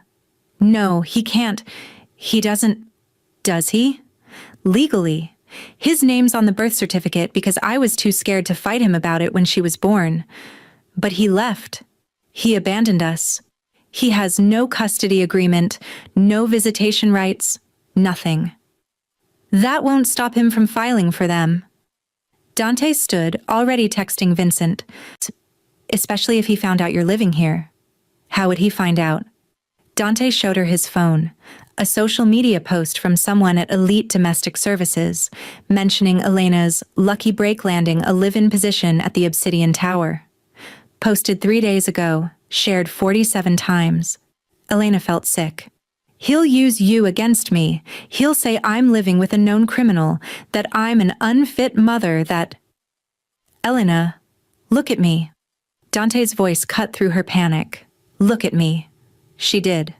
he can't. He doesn't. Does he? Legally. His name's on the birth certificate because I was too scared to fight him about it when she was born. But he left. He abandoned us. He has no custody agreement, no visitation rights, nothing. That won't stop him from filing for them. Dante stood, already texting Vincent. Especially if he found out you're living here. How would he find out? Dante showed her his phone, a social media post from someone at Elite Domestic Services, mentioning Elena's lucky break landing a live-in position at the Obsidian Tower. Posted 3 days ago, shared 47 times. Elena felt sick. He'll use you against me. He'll say I'm living with a known criminal, that I'm an unfit mother, that... Elena, look at me. Dante's voice cut through her panic. Look at me. She did.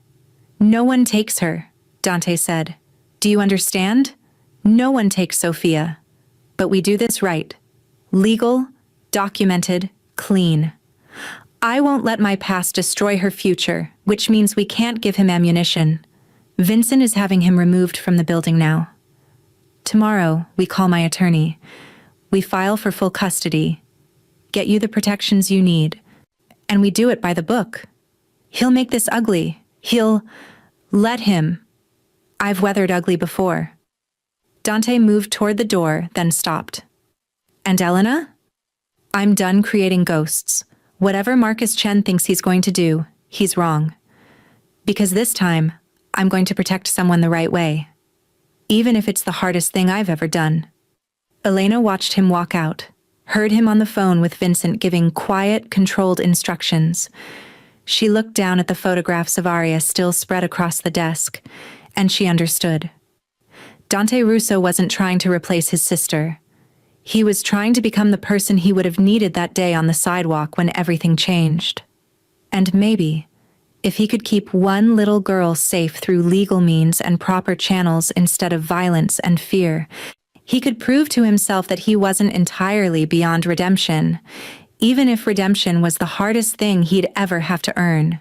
No one takes her, Dante said. Do you understand? No one takes Sophia. But we do this right. Legal, documented, clean. I won't let my past destroy her future, which means we can't give him ammunition. Vincent is having him removed from the building now. Tomorrow, we call my attorney. We file for full custody. Get you the protections you need. And we do it by the book. He'll make this ugly. He'll... Let him. I've weathered ugly before. Dante moved toward the door, then stopped. And Elena? I'm done creating ghosts. Whatever Marcus Chen thinks he's going to do, he's wrong. Because this time, I'm going to protect someone the right way. Even if it's the hardest thing I've ever done. Elena watched him walk out, heard him on the phone with Vincent giving quiet, controlled instructions. She looked down at the photographs of Arya still spread across the desk, and she understood. Dante Russo wasn't trying to replace his sister. He was trying to become the person he would have needed that day on the sidewalk when everything changed. And maybe, if he could keep one little girl safe through legal means and proper channels instead of violence and fear, he could prove to himself that he wasn't entirely beyond redemption, even if redemption was the hardest thing he'd ever have to earn.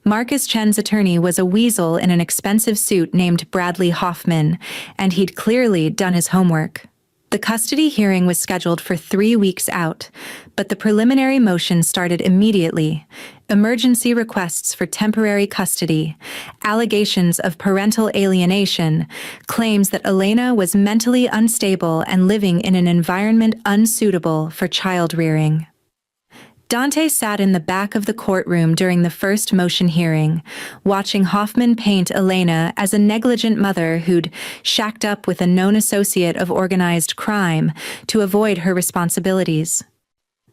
Marcus Chen's attorney was a weasel in an expensive suit named Bradley Hoffman, and he'd clearly done his homework. The custody hearing was scheduled for 3 weeks out, but the preliminary motion started immediately. Emergency requests for temporary custody, allegations of parental alienation, claims that Elena was mentally unstable and living in an environment unsuitable for child rearing. Dante sat in the back of the courtroom during the first motion hearing, watching Hoffman paint Elena as a negligent mother who'd shacked up with a known associate of organized crime to avoid her responsibilities.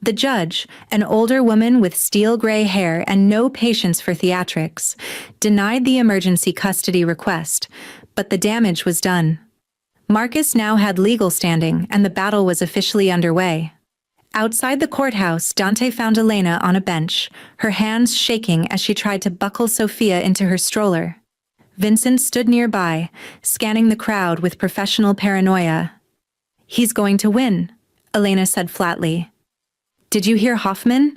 The judge, an older woman with steel gray hair and no patience for theatrics, denied the emergency custody request, but the damage was done. Marcus now had legal standing, and the battle was officially underway. Outside the courthouse, Dante found Elena on a bench, her hands shaking as she tried to buckle Sophia into her stroller. Vincent stood nearby, scanning the crowd with professional paranoia. He's going to win, Elena said flatly. Did you hear Hoffman?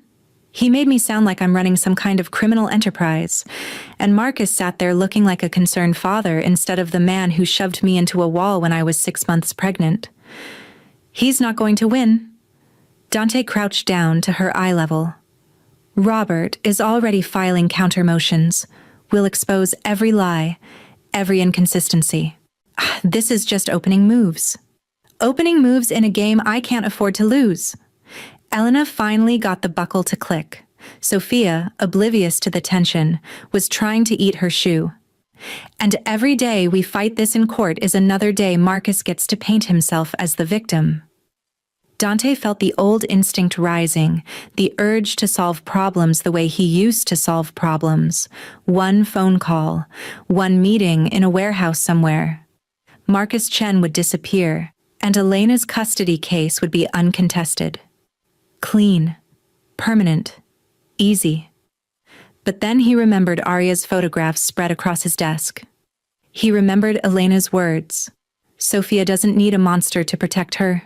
He made me sound like I'm running some kind of criminal enterprise. And Marcus sat there looking like a concerned father instead of the man who shoved me into a wall when I was 6 months pregnant. He's not going to win. Dante crouched down to her eye level. Robert is already filing counter-motions. We'll expose every lie, every inconsistency. This is just opening moves. Opening moves in a game I can't afford to lose. Elena finally got the buckle to click. Sophia, oblivious to the tension, was trying to eat her shoe. And every day we fight this in court is another day Marcus gets to paint himself as the victim. Dante felt the old instinct rising, the urge to solve problems the way he used to solve problems. One phone call, one meeting in a warehouse somewhere. Marcus Chen would disappear, and Elena's custody case would be uncontested. Clean, permanent, easy. But then he remembered Arya's photographs spread across his desk. He remembered Elena's words. Sophia doesn't need a monster to protect her.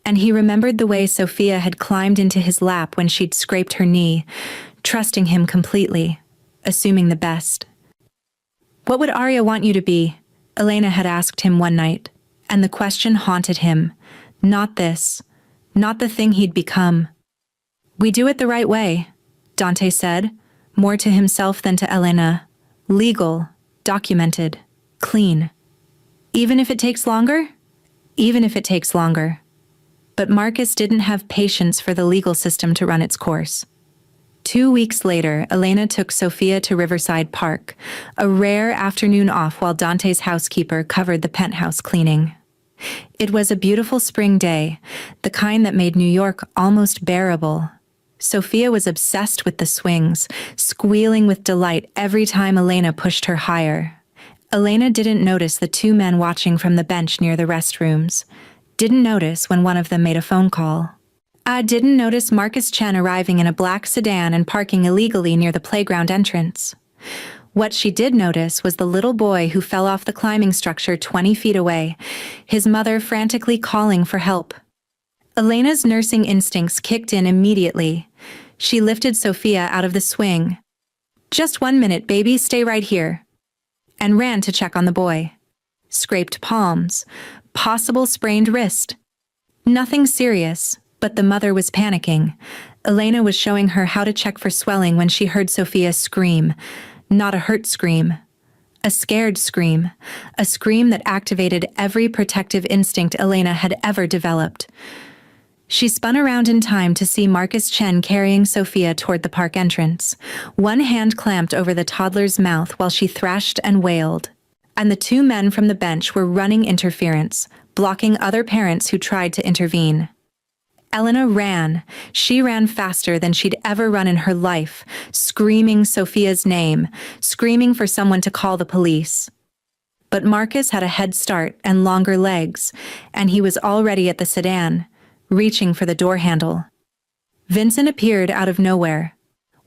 And he remembered the way Sophia had climbed into his lap when she'd scraped her knee, trusting him completely, assuming the best. What would Arya want you to be? Elena had asked him one night, and the question haunted him. Not this, not the thing he'd become. We do it the right way, Dante said, more to himself than to Elena. Legal, documented, clean. Even if it takes longer? Even if it takes longer. But Marcus didn't have patience for the legal system to run its course. 2 weeks later, Elena took Sophia to Riverside Park, a rare afternoon off while Dante's housekeeper covered the penthouse cleaning. It was a beautiful spring day, the kind that made New York almost bearable. Sophia was obsessed with the swings, squealing with delight every time Elena pushed her higher. Elena didn't notice the two men watching from the bench near the restrooms. Didn't notice when one of them made a phone call. Didn't notice Marcus Chen arriving in a black sedan and parking illegally near the playground entrance. What she did notice was the little boy who fell off the climbing structure 20 feet away, his mother frantically calling for help. Elena's nursing instincts kicked in immediately. She lifted Sophia out of the swing. "Just 1 minute, baby, stay right here," and ran to check on the boy. Scraped palms, possible sprained wrist. Nothing serious, but the mother was panicking. Elena was showing her how to check for swelling when she heard Sophia scream. Not a hurt scream. A scared scream. A scream that activated every protective instinct Elena had ever developed. She spun around in time to see Marcus Chen carrying Sophia toward the park entrance. One hand clamped over the toddler's mouth while she thrashed and wailed. And the two men from the bench were running interference, blocking other parents who tried to intervene. Elena ran. She ran faster than she'd ever run in her life, screaming Sophia's name, screaming for someone to call the police. But Marcus had a head start and longer legs, and he was already at the sedan, reaching for the door handle. Vincent appeared out of nowhere.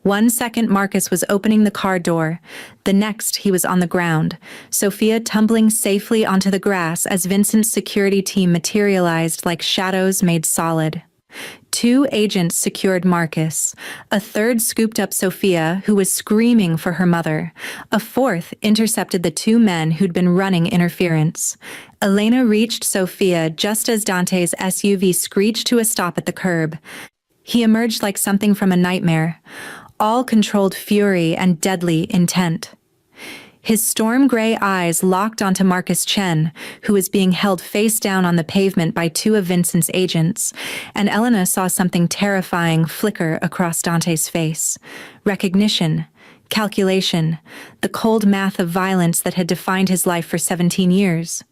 1 second Marcus was opening the car door. The next he was on the ground, Sophia tumbling safely onto the grass as Vincent's security team materialized like shadows made solid. 2 agents secured Marcus. A third scooped up Sophia, who was screaming for her mother. A fourth intercepted the 2 men who'd been running interference. Elena reached Sophia just as Dante's SUV screeched to a stop at the curb. He emerged like something from a nightmare, all controlled fury and deadly intent. His storm-gray eyes locked onto Marcus Chen, who was being held face down on the pavement by 2 of Vincent's agents, and Elena saw something terrifying flicker across Dante's face. Recognition, calculation, the cold math of violence that had defined his life for 17 years.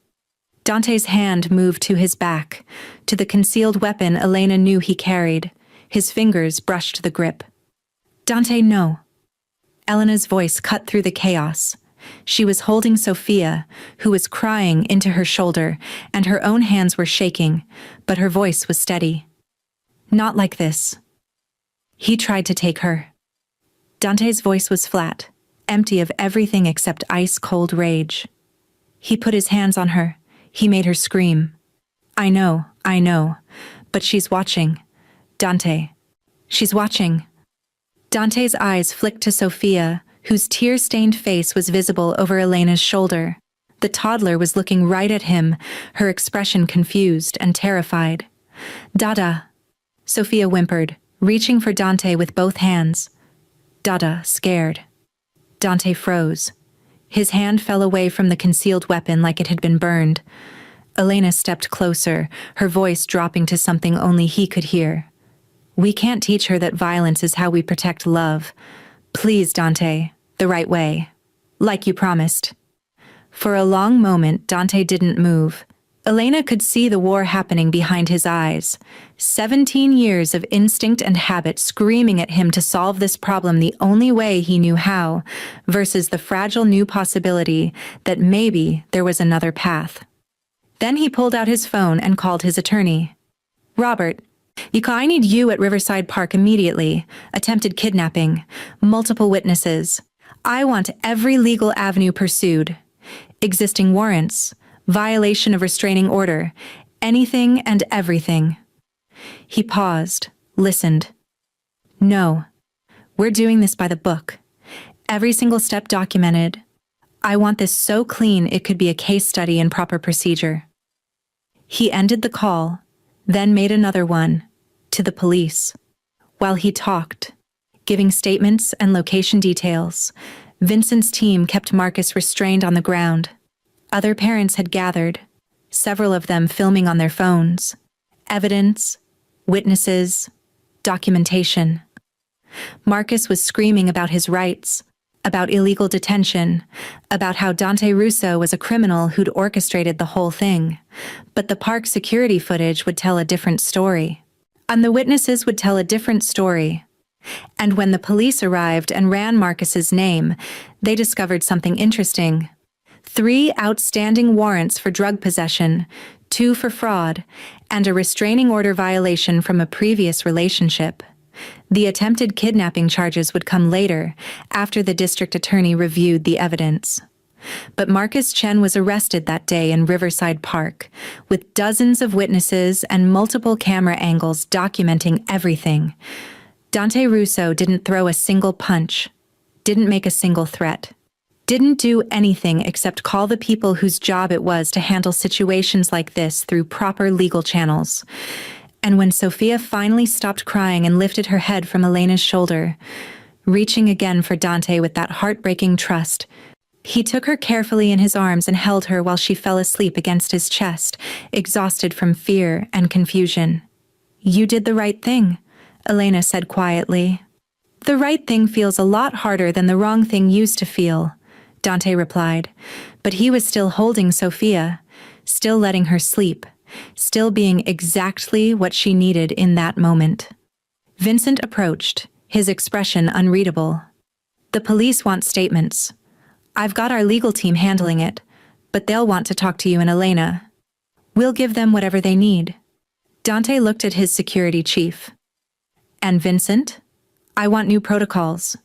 Dante's hand moved to his back, to the concealed weapon Elena knew he carried. His fingers brushed the grip. "Dante, no." Elena's voice cut through the chaos. She was holding Sophia, who was crying, into her shoulder, and her own hands were shaking, but her voice was steady. "Not like this." He tried to take her. Dante's voice was flat, empty of everything except ice-cold rage. He put his hands on her. He made her scream. I know, but she's watching. Dante. She's watching." Dante's eyes flicked to Sophia, whose tear-stained face was visible over Elena's shoulder. The toddler was looking right at him, her expression confused and terrified. "Dada," Sophia whimpered, reaching for Dante with both hands. Dada, scared. Dante froze. His hand fell away from the concealed weapon like it had been burned. Elena stepped closer, her voice dropping to something only he could hear. "We can't teach her that violence is how we protect love. Please, Dante, the right way. Like you promised." For a long moment, Dante didn't move. Elena could see the war happening behind his eyes. 17 years of instinct and habit screaming at him to solve this problem the only way he knew how, versus the fragile new possibility that maybe there was another path. Then he pulled out his phone and called his attorney. "Robert, I need you at Riverside Park immediately. Attempted kidnapping. Multiple witnesses. I want every legal avenue pursued. Existing warrants. Violation of restraining order. Anything and everything." He paused, listened. "No. We're doing this by the book. Every single step documented. I want this so clean it could be a case study in proper procedure." He ended the call, then made another one, to the police. While he talked, giving statements and location details, Vincent's team kept Marcus restrained on the ground. Other parents had gathered, several of them filming on their phones. Evidence, witnesses, documentation. Marcus was screaming about his rights, about illegal detention, about how Dante Russo was a criminal who'd orchestrated the whole thing. But the park security footage would tell a different story. And the witnesses would tell a different story. And when the police arrived and ran Marcus's name, they discovered something interesting. 3 outstanding warrants for drug possession, 2 for fraud, and a restraining order violation from a previous relationship. The attempted kidnapping charges would come later, after the district attorney reviewed the evidence. But Marcus Chen was arrested that day in Riverside Park, with dozens of witnesses and multiple camera angles documenting everything. Dante Russo didn't throw a single punch, didn't make a single threat, didn't do anything except call the people whose job it was to handle situations like this through proper legal channels. And when Sophia finally stopped crying and lifted her head from Elena's shoulder, reaching again for Dante with that heartbreaking trust, he took her carefully in his arms and held her while she fell asleep against his chest, exhausted from fear and confusion. "You did the right thing," Elena said quietly. "The right thing feels a lot harder than the wrong thing used to feel," Dante replied, but he was still holding Sophia, still letting her sleep, still being exactly what she needed in that moment. Vincent approached, his expression unreadable. "The police want statements. I've got our legal team handling it, but they'll want to talk to you and Elena. We'll give them whatever they need." Dante looked at his security chief. "And Vincent? I want new protocols.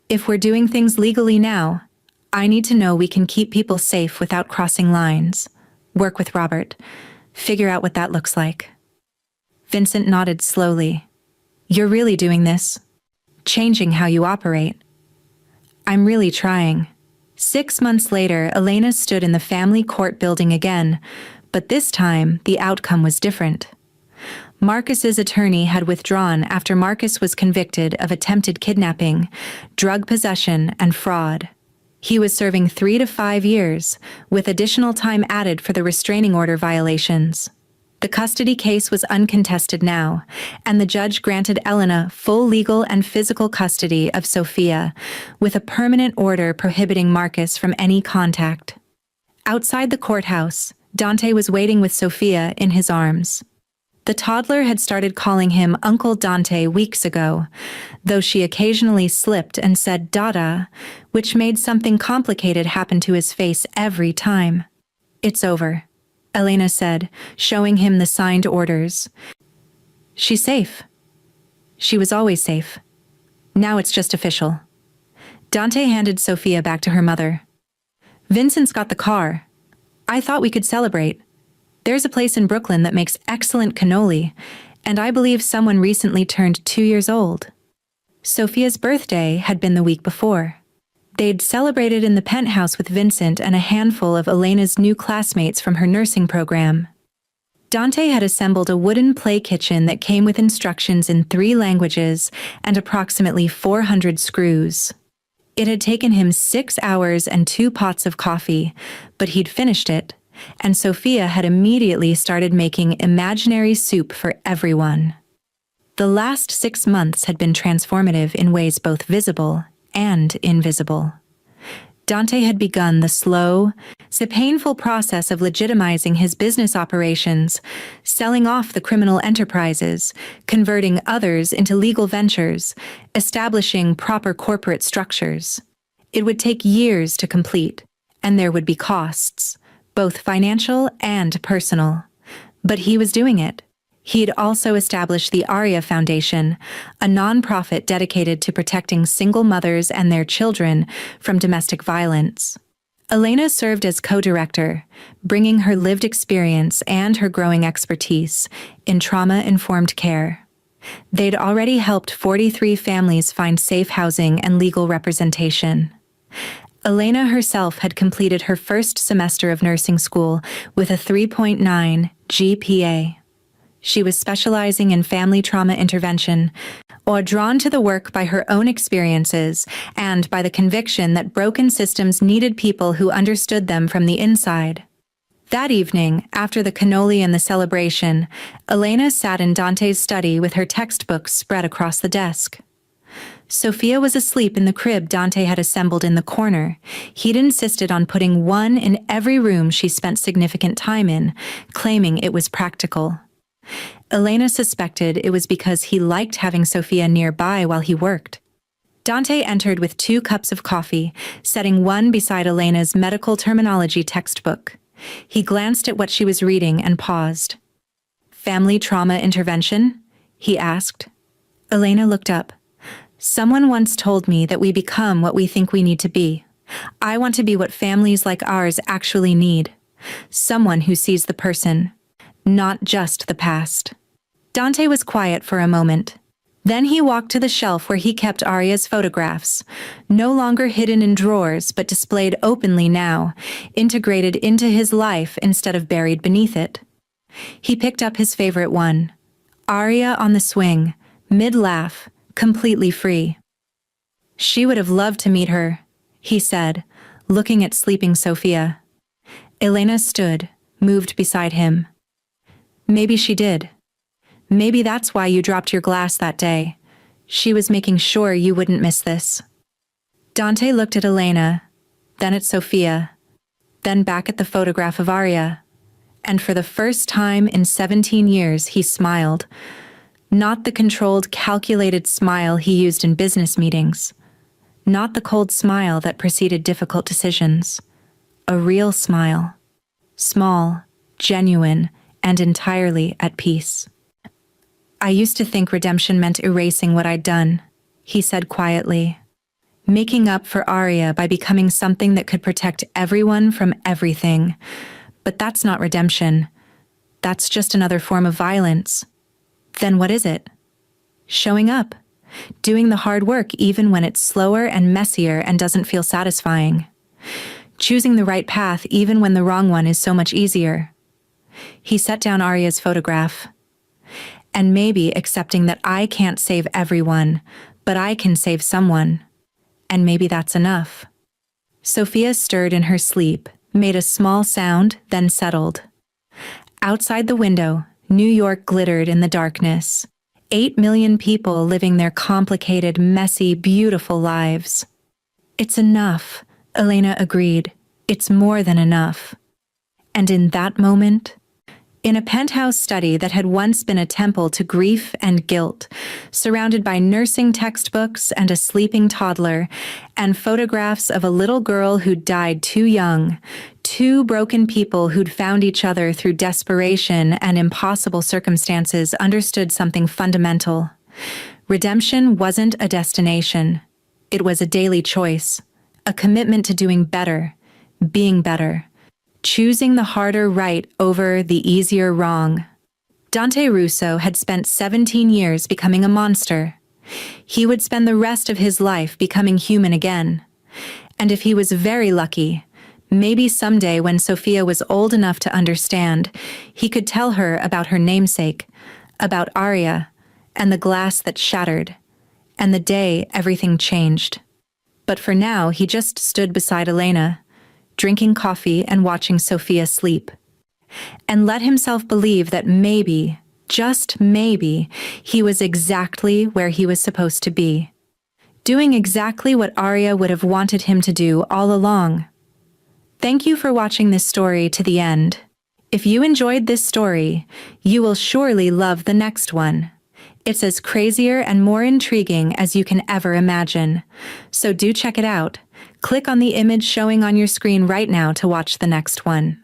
If we're doing things legally now, I need to know we can keep people safe without crossing lines. Work with Robert. Figure out what that looks like." Vincent nodded slowly. "You're really doing this? Changing how you operate?" "I'm really trying." 6 months later, Elena stood in the family court building again, but this time the outcome was different. Marcus's attorney had withdrawn after Marcus was convicted of attempted kidnapping, drug possession, and fraud. He was serving 3 to 5 years, with additional time added for the restraining order violations. The custody case was uncontested now, and the judge granted Elena full legal and physical custody of Sophia, with a permanent order prohibiting Marcus from any contact. Outside the courthouse, Dante was waiting with Sophia in his arms. The toddler had started calling him Uncle Dante weeks ago, though she occasionally slipped and said Dada, which made something complicated happen to his face every time. "It's over," Elena said, showing him the signed orders. "She's safe. She was always safe. Now it's just official." Dante handed Sophia back to her mother. "Vincent's got the car. I thought we could celebrate. There's a place in Brooklyn that makes excellent cannoli, and I believe someone recently turned 2 years old." Sophia's birthday had been the week before. They'd celebrated in the penthouse with Vincent and a handful of Elena's new classmates from her nursing program. Dante had assembled a wooden play kitchen that came with instructions in 3 languages and approximately 400 screws. It had taken him 6 hours and 2 pots of coffee, but he'd finished it, and Sophia had immediately started making imaginary soup for everyone. The last 6 months had been transformative in ways both visible and invisible. Dante had begun the slow, painful process of legitimizing his business operations, selling off the criminal enterprises, converting others into legal ventures, establishing proper corporate structures. It would take years to complete, and there would be costs, both financial and personal. But he was doing it. He'd also established the Aria Foundation, a nonprofit dedicated to protecting single mothers and their children from domestic violence. Elena served as co-director, bringing her lived experience and her growing expertise in trauma-informed care. They'd already helped 43 families find safe housing and legal representation. Elena herself had completed her first semester of nursing school with a 3.9 GPA. She was specializing in family trauma intervention, or drawn to the work by her own experiences and by the conviction that broken systems needed people who understood them from the inside. That evening, after the cannoli and the celebration, Elena sat in Dante's study with her textbooks spread across the desk. Sophia was asleep in the crib Dante had assembled in the corner. He'd insisted on putting one in every room she spent significant time in, claiming it was practical. Elena suspected it was because he liked having Sophia nearby while he worked. Dante entered with 2 cups of coffee, setting one beside Elena's medical terminology textbook. He glanced at what she was reading and paused. "Family trauma intervention?" he asked. Elena looked up. "Someone once told me that we become what we think we need to be. I want to be what families like ours actually need. Someone who sees the person, not just the past." Dante was quiet for a moment. Then he walked to the shelf where he kept Aria's photographs, no longer hidden in drawers but displayed openly now, integrated into his life instead of buried beneath it. He picked up his favorite one, Aria on the swing, mid-laugh, completely free. "She would have loved to meet her," he said, looking at sleeping Sophia. Elena stood, moved beside him. "Maybe she did. Maybe that's why you dropped your glass that day. She was making sure you wouldn't miss this." Dante looked at Elena, then at Sophia, then back at the photograph of Aria, and for the first time in 17 years he smiled. Not the controlled, calculated smile he used in business meetings. Not the cold smile that preceded difficult decisions. A real smile. Small, genuine, and entirely at peace. "I used to think redemption meant erasing what I'd done," he said quietly. "Making up for Aria by becoming something that could protect everyone from everything. But that's not redemption. That's just another form of violence. Then what is it? Showing up. Doing the hard work even when it's slower and messier and doesn't feel satisfying. Choosing the right path even when the wrong one is so much easier." He set down Aria's photograph. "And maybe accepting that I can't save everyone, but I can save someone. And maybe that's enough." Sophia stirred in her sleep, made a small sound, then settled. Outside the window, New York glittered in the darkness. 8 million people living their complicated, messy, beautiful lives. "It's enough," Elena agreed. "It's more than enough." And in that moment, in a penthouse study that had once been a temple to grief and guilt, surrounded by nursing textbooks and a sleeping toddler, and photographs of a little girl who'd died too young, 2 broken people who'd found each other through desperation and impossible circumstances understood something fundamental. Redemption wasn't a destination. It was a daily choice, a commitment to doing better, being better. Choosing the harder right over the easier wrong. Dante Russo had spent 17 years becoming a monster. He would spend the rest of his life becoming human again. And if he was very lucky, maybe someday when Sophia was old enough to understand, he could tell her about her namesake, about Aria, and the glass that shattered, and the day everything changed. But for now, he just stood beside Elena, drinking coffee and watching Sophia sleep, and let himself believe that maybe, just maybe, he was exactly where he was supposed to be, doing exactly what Aria would have wanted him to do all along. Thank you for watching this story to the end. If you enjoyed this story, you will surely love the next one. It's as crazier and more intriguing as you can ever imagine. So do check it out. Click on the image showing on your screen right now to watch the next one.